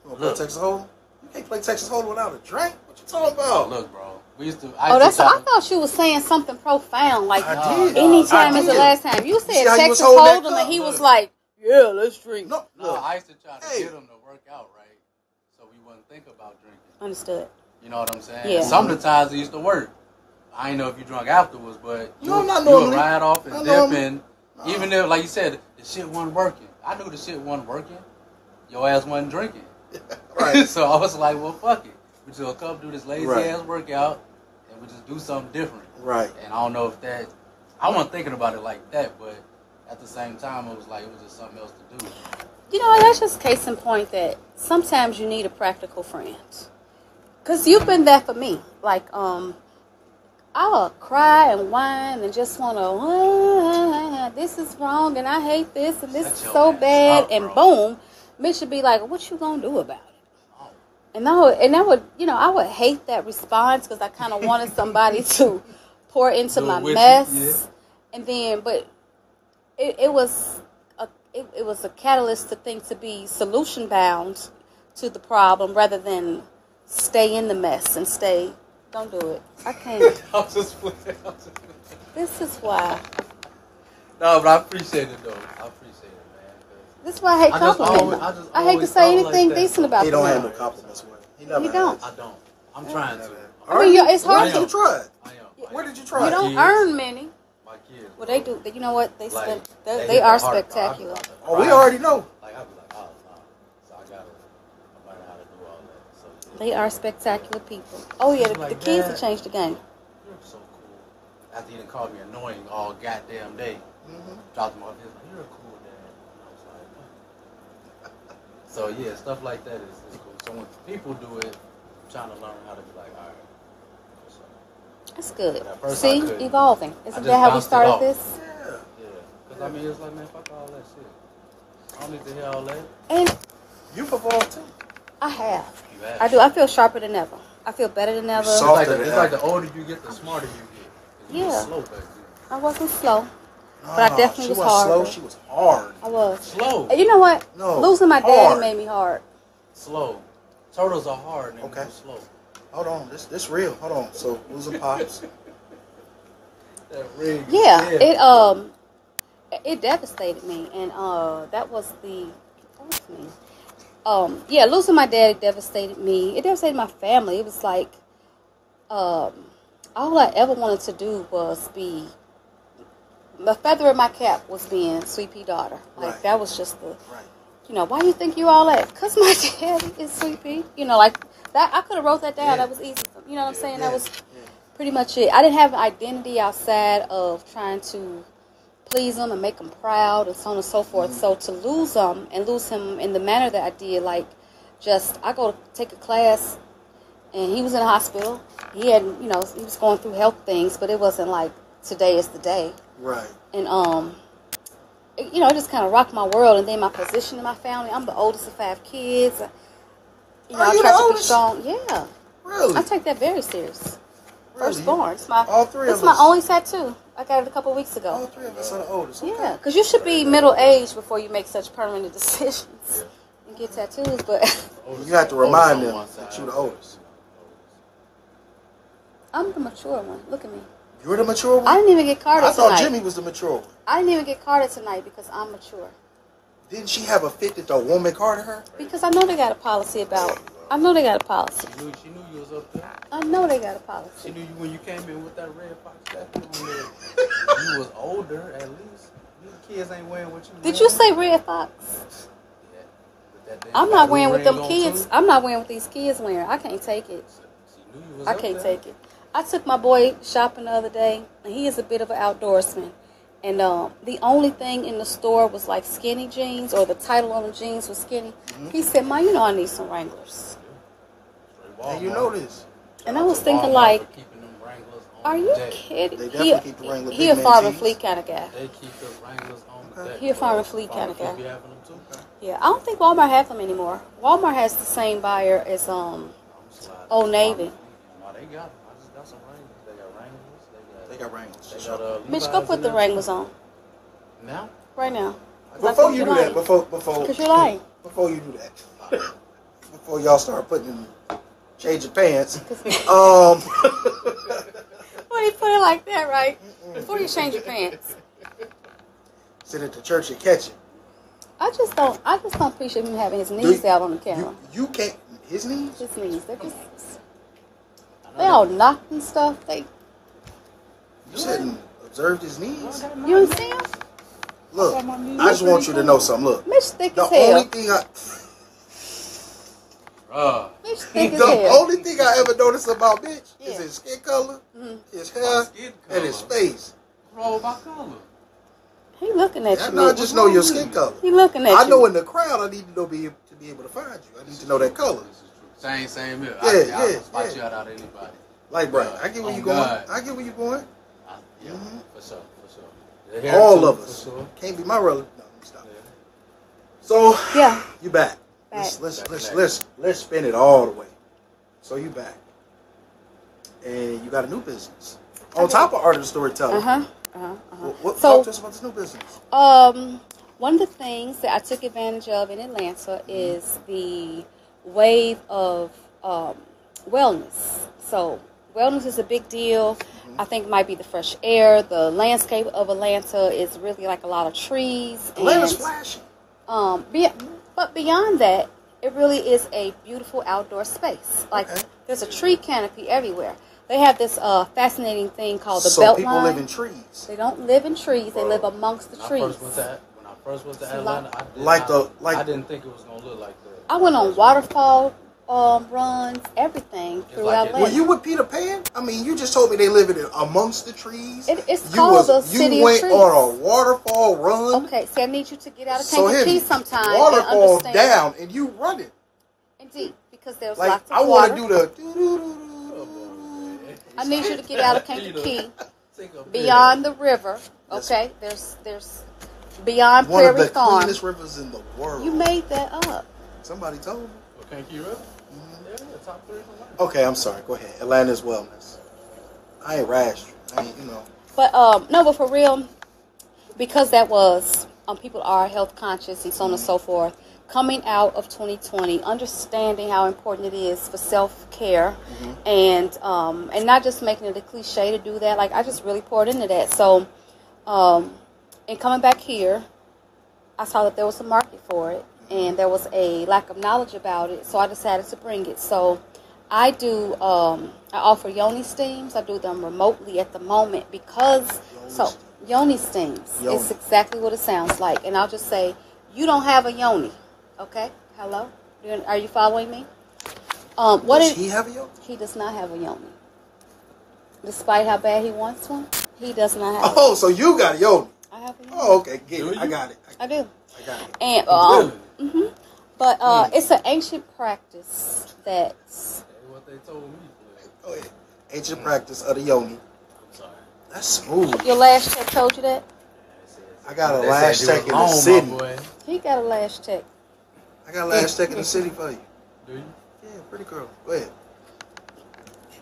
You want to play Look. Texas Hold'em? You can't play Texas Hold'em without a drink. What you talking about? Look, bro. We used to. Oh, that's. I thought you was saying something profound. Like I did. anytime I is the did. last time. You You said see how you was Texas holding that Hold'em, cup? and he was like, "Yeah, let's drink." No, No, look. I used to try to Hey. get them to work out right, so we wouldn't think about drinking. Understood. You know what I'm saying? Yeah. Some of the times it used to work. I ain't know if you drunk afterwards, but No, not you would normally. ride off and Not dip, normally. and even if, like you said, the shit wasn't working. I knew the shit wasn't working. Your ass wasn't drinking. Right. So I was like, well, fuck it. We just come do this lazy Right. ass workout, and we just do something different. Right. And I don't know if that. I wasn't thinking about it like that, but at the same time, it was like it was just something else to do. You know, that's just case in point that sometimes you need a practical friend. Cause you've been there for me. Like, I'll cry and whine and just wanna, this is wrong and I hate this and this is Shut your so ass bad up, and bro. boom, Mitch should be like, what you gonna do about it? And I would hate that response because I kind of wanted somebody to pour into Do it my with you, mess, and then, but it was a catalyst to think to be solution bound to the problem rather than stay in the mess and stay. Don't do it. I can't. I'm just playing. This is why. No, but I appreciate it though. I appreciate it, man. 'cause This is why I hate I just compliments. always- I hate to always say thought anything like that. decent about He don't the have man. no compliments with him. He never You don't. has. I don't. I'm trying to. I mean, it's hard Where did you to. try it? I am. Where did you You try it? don't kids. earn many. My kids. Well, they do. You know what? They Like, spend. they They hit are the heart, bro. spectacular. Oh, we already know. Like, I'd be like, oh, no. So I gotta learn how to do all that. So, yeah. They are spectacular people. Oh yeah, the Like kids that. have changed the game. You're so cool. After he done called me annoying all goddamn day. Mm-hmm. Dropped him off. He was like, you're a cool dad. And I was like, what? So yeah, stuff like that is cool. So when people do it, I'm trying to learn how to be like, all right. what's up? That's good. But at first See, I couldn't. evolving. I Isn't just that how we bounced it started off. this? Yeah. Yeah. Because I mean, it's like, man, fuck all that shit. I don't need to hear all that. And You've evolved too. I have. You have. I do. I feel sharper than ever. I feel better than ever. It's Soft. like, Softer it's than like that. the older you get, the smarter you get. You was Yeah. slow back then. I wasn't slow. But I definitely she was wasn't hard. slow. She was hard. I was. Slow. You know what? No, Losing my daddy hard. made me hard. Slow. Turtles are hard and Okay. okay. Slow. Hold on. This real. Hold on. So losing pops. That ring. Yeah. It devastated me, and that was the. What was me? Yeah, losing my daddy devastated me. It devastated my family. It was like, all I ever wanted to do was be. The feather in my cap was being Sweet Pea daughter. Like Right. that was just the. Right. You know, why you think you all that? Because my daddy is Sweet Pea. You know, like that. I could have wrote that down. Yeah. That was easy. You know what I'm saying? Yeah. That was Yeah. pretty much it. I didn't have an identity outside of trying to please him and make him proud and so on and so forth. Mm-hmm. So to lose him and lose him in the manner that I did, like just I go to take a class and he was in the hospital. He had, he was going through health things, but it wasn't like today is the day. Right. And it just kind of rocked my world. And then my position in my family. I'm the oldest of 5 kids. Are I you try the to be oldest? strong. Yeah, Really? I take that very serious. Really? Firstborn. It's my All three It's of my us. only tattoo. I got it a couple weeks ago. All three of us are the oldest. Okay. Yeah, because you should be middle-aged before you make such permanent decisions and get tattoos. But You have to remind them that you're the oldest. I'm the mature one. Look at me. You're the mature one? I didn't even get carded I thought tonight. Jimmy was the mature one. I didn't even get carded tonight because I'm mature. Didn't she have a fit that the woman carded her? Because I know they got a policy about I know they got a policy. She knew you was up there. I know they got a policy. She knew you when you came in with that red fox jacket on there. You was older, at least. These kids ain't wearing what you wearing. Did you say Red Fox? Yeah. I'm not wearing what them kids. I'm not wearing what these kids wearing. I can't take it. She knew you was I up can't there. take it. I took my boy shopping the other day, and he is a bit of an outdoorsman. And the only thing in the store was like skinny jeans, or the title on the jeans was skinny. Mm-hmm. He said, "Ma, you know I need some Wranglers." And you know this. And I was thinking like, are you kidding? They definitely keep the Wrangler He a Farm and Fleet kind of guy. They keep the Wranglers on the deck. He a Farm and Fleet kind of guy. Be having them too? Yeah, I don't think Walmart has them anymore. Walmart has the same buyer as Old Navy. No, they got them. I just got some Wranglers. They got Wranglers. They got Wranglers. They got, Mitch, go put the Wranglers on. Now? Right now. Before you do that, because you're lying. Before you do that, before y'all start putting change your pants. Well, you put it like that, right? Before you change your pants. Sit at the church and catch it. I just don't appreciate him having his knees out on the camera. You can't. His knees? His knees. They all knocked and stuff. You shouldn't observe his knees. You didn't see him? Look, I just want you to know something. Look, Mitch thick as hell. The only thing I ever noticed about Mitch is his skin color, his hair, and his face. Bro, my color. He looking at you. I not just know your skin color. He looking at you. I know in the crowd I need to know be able to find you. I need to know that color. Same here. Yeah. Spot you out anybody. Like Brian, I get where you going. I get where you going. Yeah, for sure. All of us. Sure. Can't be my relative. No, stop. Yeah. So yeah, you back. Let's spin it all the way. So you back, and you got a new business on top of art and storytelling. Talk to us about this new business. One of the things that I took advantage of in Atlanta is the wave of wellness. So wellness is a big deal. I think it might be the fresh air. The landscape of Atlanta is really like a lot of trees. Atlanta's flashy. But beyond that, it really is a beautiful outdoor space. Like there's a tree canopy everywhere. They have this fascinating thing called the Beltline. So people live in trees. They don't live in trees. They live amongst the trees. When I first went to Atlanta, I didn't think it was gonna look like that. I went on waterfall runs, everything throughout Atlanta. Were you with Peter Pan? I mean, you just told me they live in amongst the trees. It's called the city of trees. You went on a waterfall run. Okay, so I need you to get out of Kankakee sometime. Waterfall down and you running. Indeed, because there's like, lots of water. I want to do the. I need you to get out of Kankakee, beyond the river. Okay, there's beyond Prairie Farm. One of the cleanest rivers in the world. You made that up. Somebody told me. Kankakee River. Yeah, top 3. Okay, I'm sorry. Go ahead. Atlanta's wellness. I ain't rashed. But no, but for real, because that was people are health conscious and so on and so forth. Coming out of 2020, understanding how important it is for self-care, and not just making it a cliche to do that. Like I just really poured into that. So, and coming back here, I saw that there was a market for it. And there was a lack of knowledge about it, so I decided to bring it. So I do, I offer yoni steams. I do them remotely at the moment because, yoni steams. It's exactly what it sounds like. And I'll just say, you don't have a yoni, okay? Hello? Are you following me? Does he have a yoni? He does not have a yoni. Despite how bad he wants one, he does not have one. So you got a yoni. I have a yoni. Oh, okay. Get it. I got it. I do. I got it. And, but it's an ancient practice that's what they told me. Oh yeah, ancient practice of the yoni. I'm sorry. That's smooth. Your last check told you that? I got a last check in the city. He got a last check. I got a last check in the city for you. Do you? Yeah, pretty girl. Go ahead.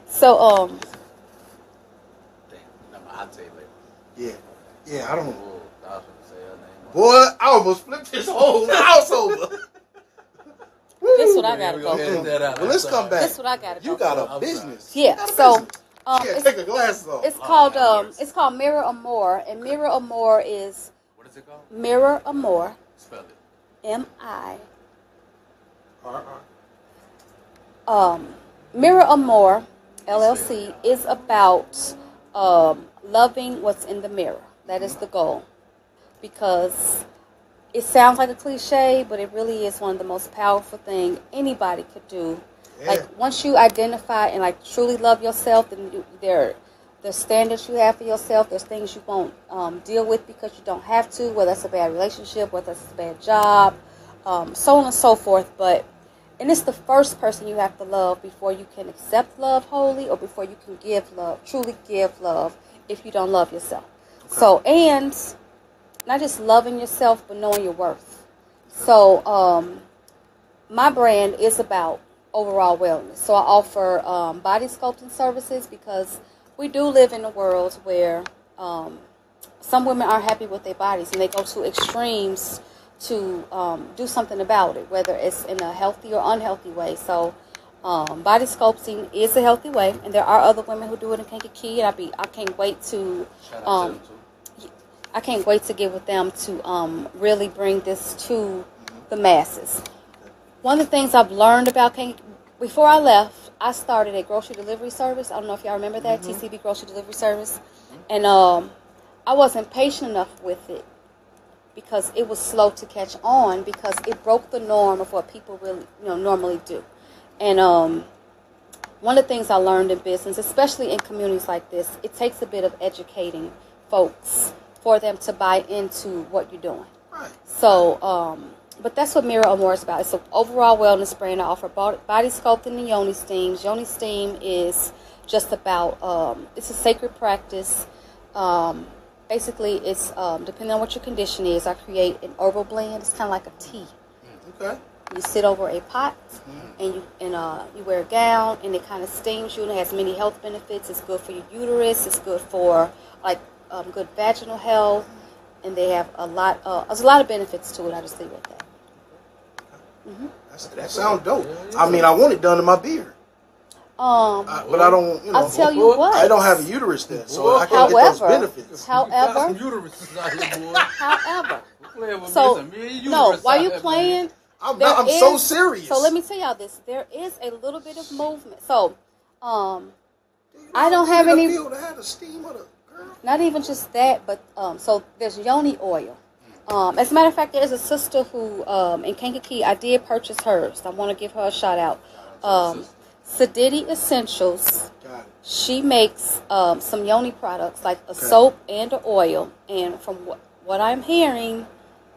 So I'll tell you later. Yeah. I don't know. I was gonna say her name. Boy, I almost flipped his whole house over. This what I gotta go through. Well, let's come back. This what I gotta go You got a business. Yeah. So take the glasses off. It's called Mirror Amore, and Mirror Amore is what is it called? Mirror Amore. Spell it. M-I. R-R. Mirror Amore LLC is about loving what's in the mirror. That is the goal. Because it sounds like a cliche, but it really is one of the most powerful things anybody could do. Yeah. Like, once you identify and, like, truly love yourself, then there's standards you have for yourself. There's things you won't deal with because you don't have to, whether that's a bad relationship, whether that's a bad job, so on and so forth. And it's the first person you have to love before you can accept love wholly, or before you can give love, truly give love, if you don't love yourself. Okay. So, and not just loving yourself, but knowing your worth. So, my brand is about overall wellness. So I offer body sculpting services, because we do live in a world where some women aren't happy with their bodies, and they go to extremes to do something about it, whether it's in a healthy or unhealthy way. So body sculpting is a healthy way, and there are other women who do it in Kankakee, and I can't wait to get with them to really bring this to the masses. One of the things I've learned about Kankakee, before I left, I started a grocery delivery service. I don't know if y'all remember that, TCB grocery delivery service. And I wasn't patient enough with it, because it was slow to catch on, because it broke the norm of what people really, normally do. And one of the things I learned in business, especially in communities like this, it takes a bit of educating folks for them to buy into what you're doing. Right. So, but that's what Mirror Amore is about. It's an overall wellness brand. I offer body sculpting and yoni steams. Yoni steam is just about, it's a sacred practice. Basically, it's depending on what your condition is, I create an herbal blend. It's kind of like a tea. Okay. You sit over a pot, and you wear a gown, and it kind of steams you, and it has many health benefits. It's good for your uterus. It's good for good vaginal health, and they have there's a lot of benefits to it. I just leave it at that. That sounds dope. I mean, I want it done to my beard. But I don't, I'll tell you what. I don't have a uterus there, so I can't get those benefits. However, so, no, while you playing, I'm so serious. So let me tell y'all this. There is a little bit of movement. So, I don't have any, not even just that, but, so there's yoni oil. As a matter of fact, there is a sister who, in Kankakee, I did purchase hers. I want to give her a shout out. Sedity Essentials. She makes some yoni products, like a soap and an oil. And from what I'm hearing,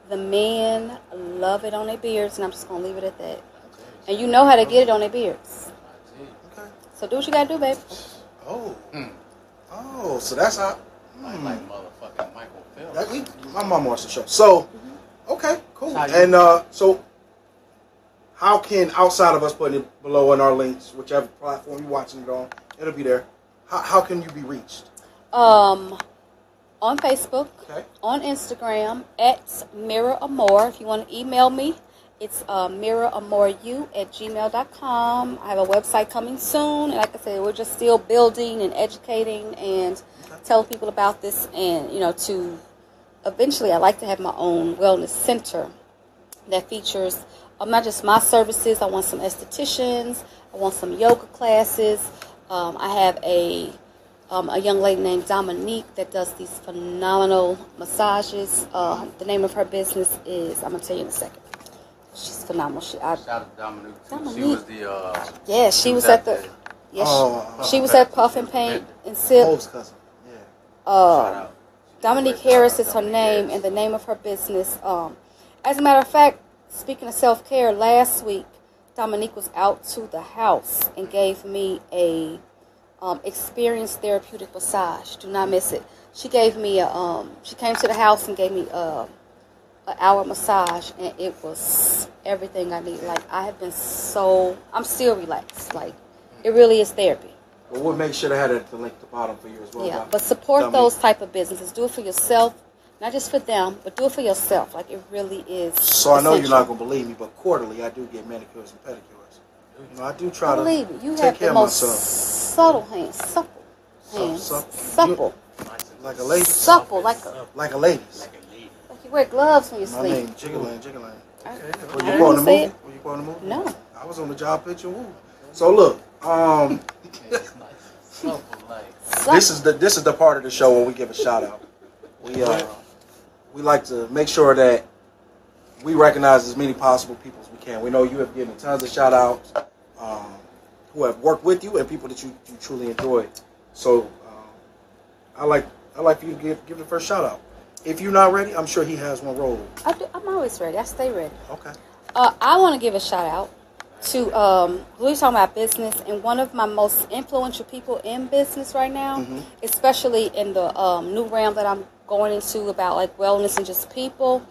the men love it on their beards, and I'm just going to leave it at that. And you know how to get it on their beards. Okay. So do what you got to do, baby. Oh, so that's how. Like motherfucking Michael Phelps. My mom wants to show. So, okay, cool. And so, how can, outside of us putting it below in our links, whichever platform you're watching it on, it'll be there. How can you be reached? On Facebook, on Instagram, at Mirror Amore. If you want to email me, it's mirroramoreu@gmail.com. I have a website coming soon. And like I said, we're just still building and educating and telling people about this. And, to eventually, I'd like to have my own wellness center that features not just my services. I want some estheticians. I want some yoga classes. I have a young lady named Dominique that does these phenomenal massages. The name of her business is, I'm going to tell you in a second. She's phenomenal. Shout out to Dominique. She was the... she was at the... she was at Puff and Paint and Sip. Hope's cousin. Yeah. Dominique Harris is her name, and the name of her business. As a matter of fact, speaking of self-care, last week, Dominique was out to the house and gave me a experienced therapeutic massage. Do not miss it. She gave me she came to the house and gave me an hour massage, and it was everything I need. Like, I'm still relaxed. Like, it really is therapy. Well, we'll make sure to have the link at the bottom for you as well. Yeah, but support those type of businesses. Do it for yourself. Not just for them, but do it for yourself. Like, it really is. So I know you're not going to believe me, but quarterly I do get manicures and pedicures. I do try to take care of myself. Subtle hands, supple hands, supple. Like a lady. Supple, like a lady. Like you wear gloves when you sleep. My name, Jiggling. Okay. Were you quoting the movie? No. I was on the job pitching Woo. So look, Like, this is the part of the show where we give a shout out. We like to make sure that we recognize as many possible people as we can. We know you have given tons of shout outs who have worked with you and people that you truly enjoy. So I like for you to give the first shout out. If you're not ready, I'm sure he has one roll. I'm always ready. I stay ready. Okay. I want to give a shout out to we were talking about business, and one of my most influential people in business right now, especially in the new realm that I'm going into about like wellness and just people,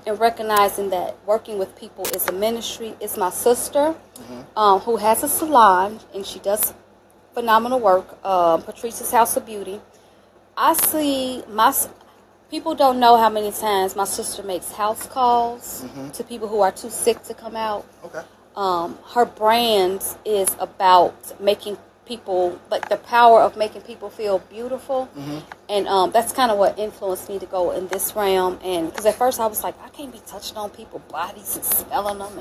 and recognizing that working with people is a ministry. Is my sister, who has a salon, and she does phenomenal work. Patrice's House of Beauty. I see people don't know how many times my sister makes house calls to people who are too sick to come out. Okay. Her brand is about making people, like the power of making people feel beautiful. And that's kind of what influenced me to go in this realm. And because at first I was like, I can't be touching on people's bodies and smelling them.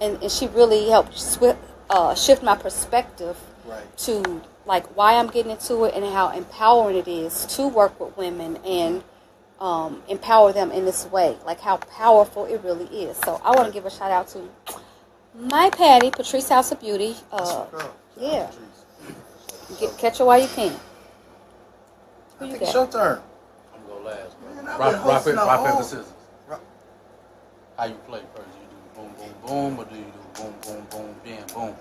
And and she really helped shift my perspective to like why I'm getting into it and how empowering it is to work with women and empower them in this way, like how powerful it really is. So I want to give a shout out to my Patty, Patrice House of Beauty. Yeah, catch her while you can. Who you got? It's your turn. I'm going to go last. Man, Rock, paper, scissors. How you play first? You do boom, boom, boom, or do you do boom, boom, boom, then boom?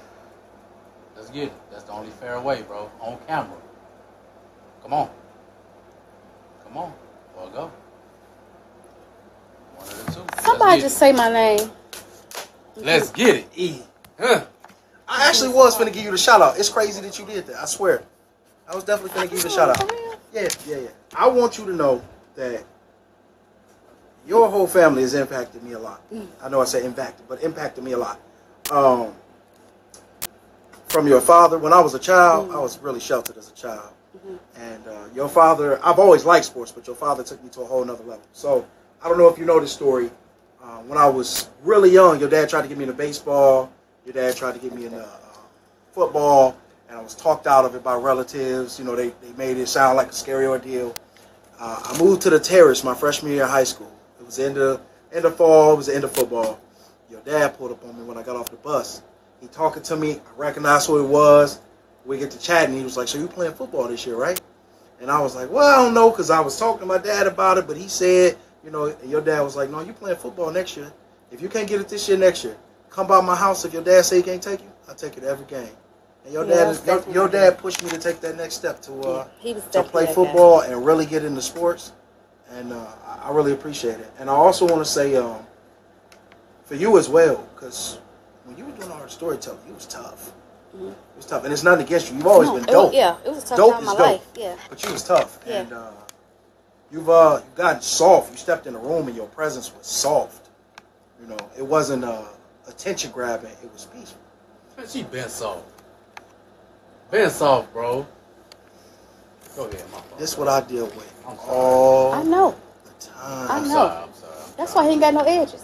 Let's get it. That's the only fair way, bro. On camera. Come on. Well, go. One of the two. Somebody just say my name. Let's get it. E. I actually was finna give you the shout out. It's crazy that you did that. I swear. I was definitely finna give you the shout out. Yeah. I want you to know that your whole family has impacted me a lot. I know I say impacted, but impacted me a lot. From your father, when I was a child, I was really sheltered as a child. And your father, I've always liked sports, but your father took me to a whole nother level. So I don't know if you know this story. When I was really young, your dad tried to get me into baseball. Your dad tried to get me into football, and I was talked out of it by relatives. You know, they made it sound like a scary ordeal. I moved to the Terrace my freshman year of high school. It was in the fall. It was the end of football. Your dad pulled up on me when I got off the bus. He talking to me. I recognized who it was. We get to chatting. He was like, "So you playing football this year, right?" And I was like, "Well, I don't know," because I was talking to my dad about it. But he said, you know, and your dad was like, "No, you playing football next year. If you can't get it this year, next year, come by my house. If your dad say he can't take you, I'll take you to every game." And your dad pushed me to take that next step to play football and really get into sports. And I really appreciate it. And I also want to say for you as well, because when you were doing all the storytelling, it was tough. It was tough, and it's nothing against you. You've always been dope. It was a tough time in my life. Yeah, but you was tough, yeah. and you've gotten soft. You stepped in the room, and your presence was soft. You know, it wasn't attention grabbing. It was peaceful. She been soft. Been soft, bro. Go ahead, my fault. This is what I deal with all I know. the time. I know. I'm sorry. That's why he ain't got no edges.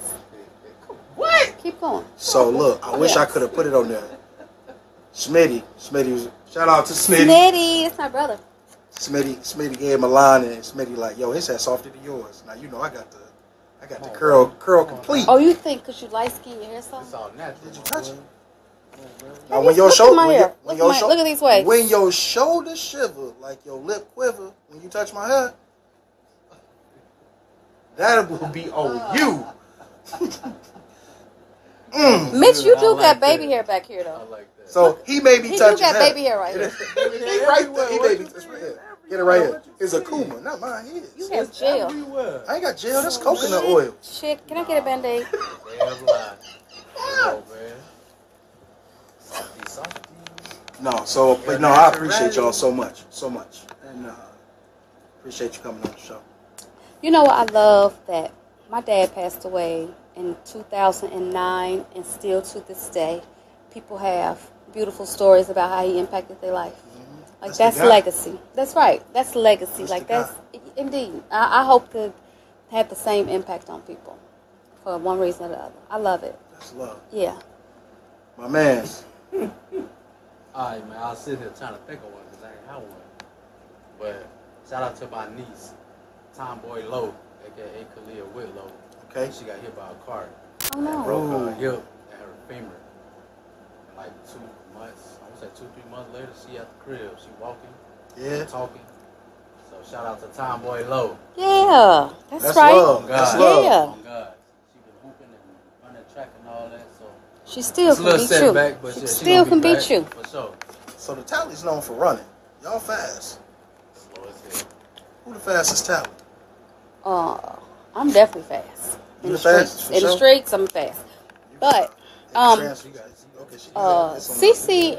What? Keep going. So look, I wish I could have put it on there. Smitty was shout out to Smitty. Smitty, it's my brother. Smitty gave him a line, and Smitty like, "Yo, his hair softer than yours." Now you know I got the curl complete. Oh, you think because you light skin, your hair soft? It's all natural. Did you touch it? Now, when your shoulder, look at these waves. When your shoulders shiver, like your lip quiver, when you touch my hair, that will be on you. Mitch, you do got baby hair back here though. I like that. So he made me touch his got hair. baby hair right here. He right there. He made me touch right here. Get it right here. It's a Kuma, not mine. His. You have gel. I ain't got gel. That's coconut oil. Shit, can I get a Band-Aid? Damn lie. Oh, man. Softy. No, but I appreciate y'all so much, and appreciate you coming on the show. You know what? I love that my dad passed away in 2009, and still to this day, people have beautiful stories about how he impacted their life. Like that's legacy. That's right. That's legacy. That's indeed. I hope to have the same impact on people for one reason or the other. I love it. That's love. Yeah. My man, Alright, man. I was sitting here trying to think of one because I ain't had one. But shout out to my niece, Tomboy Low, aka Kalia Whitlow. Okay. She got hit by a car. Oh no. Broke her hip and her femur. And like 2 months, I would say 2-3 months later, she at the crib. She walking, talking. So shout out to Tomboy Low. Yeah, that's right. Love. That's love. Yeah. Oh God, she been hooping and running track and all that. So She still can beat you. but She still can beat you. for sure. So the Talley's known for running. Y'all fast. Slow as hell. Who the fastest Talley? I'm definitely fast. You the fastest? In the streets, I'm fast. But CC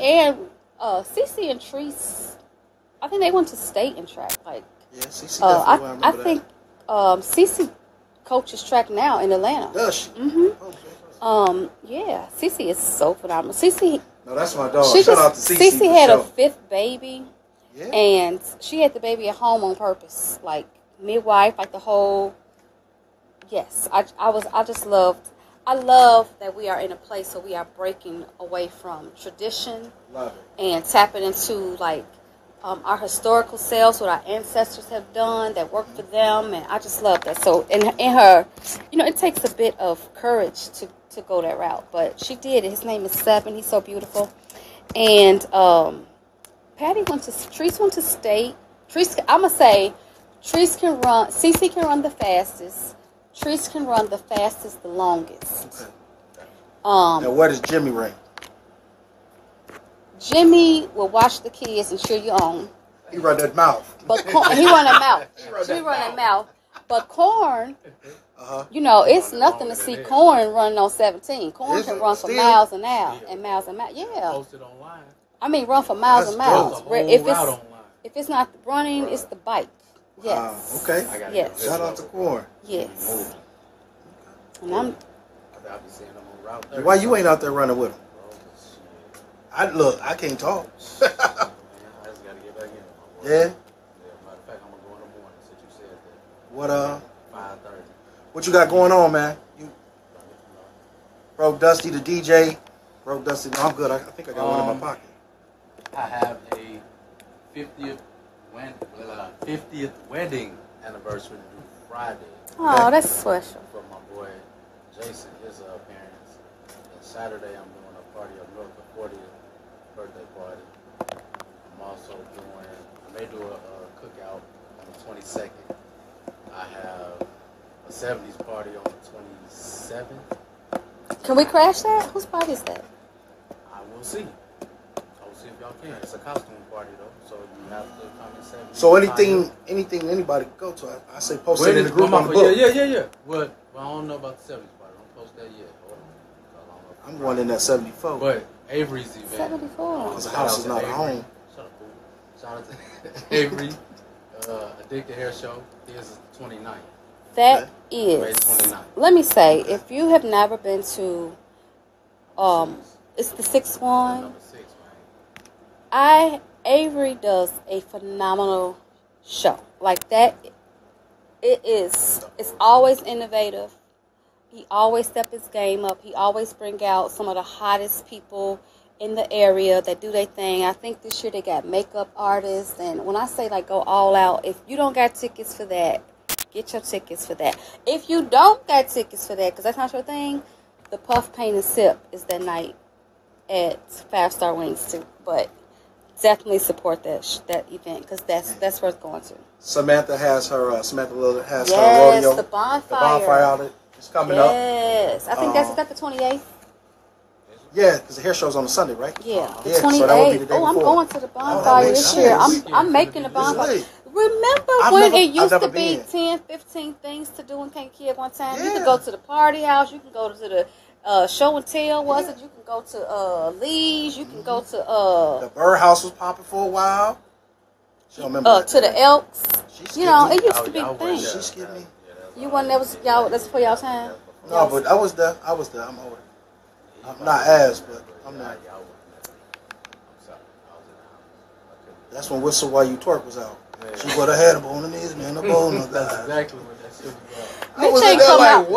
and Treese, I think they went to state in track. Like, yeah, CC definitely. I think CC coaches track now in Atlanta. Does she? Mm-hmm. Yeah, CC is so phenomenal. CC. No, that's my dog. Shout out to CC. CC had a 5th baby, yeah. and she had the baby at home on purpose, like midwife, like the whole. Yes, I love that we are in a place where we are breaking away from tradition and tapping into like our historical selves, what our ancestors have done that worked for them, and I just love that. So in her, it takes a bit of courage to go that route, but she did it. His name is Seven. He's so beautiful, and Treese went to state. Treese, I'm gonna say, Treese can run. CC can run the fastest. Treese can run the fastest, the longest. Okay. Now, where does Jimmy rank? Jimmy will watch the kids and cheer you on. He run that mouth. But he run that mouth. He run that mouth. But Corn, it's nothing to see Corn running on 17. Corn can run for miles and miles and miles and miles. Yeah. Posted online. I mean, run for miles and miles. If it's not the running, it's the bike. Yes. Okay. Yes. Shout out to Corn. Yes. And I'll be seeing them on Route 30. Why you ain't out there running with him? I can't talk. I just gotta get back in. Yeah? Matter of fact, I'm gonna go in the morning since you said that. What 5:30. What you got going on, man? You Broke Dusty the DJ. Broke Dusty. No, I'm good. I think I got one in my pocket. I have a 50th wedding anniversary Friday. Oh, that's special. For my boy Jason, his parents. And Saturday I'm doing a party up north, the 40th birthday party. I'm also I may do a cookout on the 22nd. I have a 70s party on the 27th. Can we crash that? Whose party is that? I will see. I will see if y'all can. It's a costume party though, so you have to come and say. So anything anybody can go to, I say post it in the group on the book. Yeah. Well, I don't know about the 70s party. Don't post that yet. I'm going in at 74. But Avery's event. 74. Because the house is not a home. Shut up, fool. Shout out to Avery. Addicted Hair Show. His is the 29th. That is. 29th. Let me say, if you have never been to, it's the 6th one. Number 6, man. Avery does a phenomenal show. Like that, it's always innovative. He always step his game up. He always bring out some of the hottest people in the area that do their thing. I think this year they got makeup artists. And when I say like go all out, if you don't got tickets for that, get your tickets for that. If you don't got tickets for that, because that's not your thing, the Puff, Paint, and Sip is that night at 5-Star Wings too. But definitely support that event because that's worth going to. Samantha has her Samantha Lillard has her rodeo. The bonfire. The bonfire outlet is coming up. Yes, I think that's the 28th. Yeah, because the hair show's on a Sunday, right? Yeah, the 28th. So that would be the day I'm before. going to the bonfire this year. I'm making the bonfire. Remember when it used to be 10, 15 things to do in Kankakee at one time? You could go to the party house. You can go to the show and tell, was it? You can go to Lee's. You can go to the Bird House was popping for a while. She don't remember to the Elks. It used to be a thing. She skipped me. You wasn't that was y'all? That's before y'all time. No, but I was there. I'm older. I'm not as, but I'm not. That's when Whistle While You Twerk was out. She would have had a bone in his man, a bone of That's God. exactly what that shit was about. Mitch ain't come out.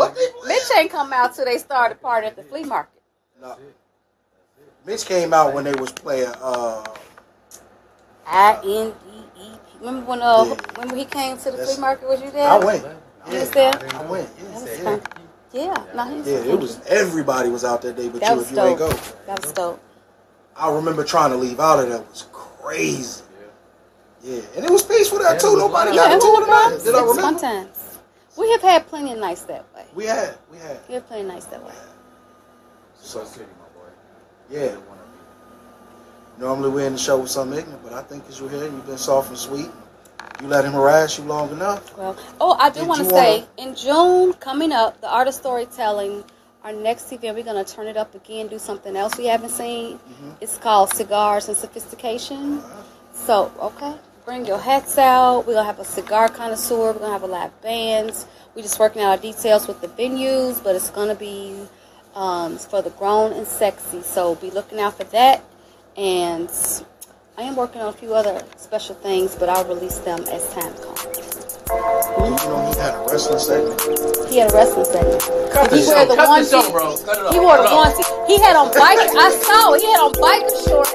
Mitch ain't come out till they started partying at the flea market. No. Mitch came out when they was playing INDEP. Remember when he came to the flea market? Was you there? I went. You was there? I went. That was fun. Yeah, no, he was it was everybody was out that day, but that you if you ain't go. That was dope. I remember trying to leave out of that. It was crazy. Yeah, and it was peaceful there too. Nobody got into it tonight. Did I remember? Sometimes we have had plenty of nights that way. We had. We have plenty of nights that way. So city, my boy. Yeah. Normally we're in the show with something ignorant, but I think because you're here and you've been soft and sweet, you let him harass you long enough. Well, I do want to say, in June, coming up, the Art of Storytelling, our next event, we're going to turn it up again, do something else we haven't seen. Mm-hmm. It's called Cigars and Sophistication. So, okay, bring your hats out. We're going to have a cigar connoisseur. We're going to have a live bands. We're just working out our details with the venues, but it's going to be for the grown and sexy. So be looking out for that. And I am working on a few other special things, but I'll release them as time comes. You know, he had a wrestling segment. He had a wrestling segment. Cut the show, bro. Cut it off. He wore the onesie. He had on biker. I saw. He had on biker shorts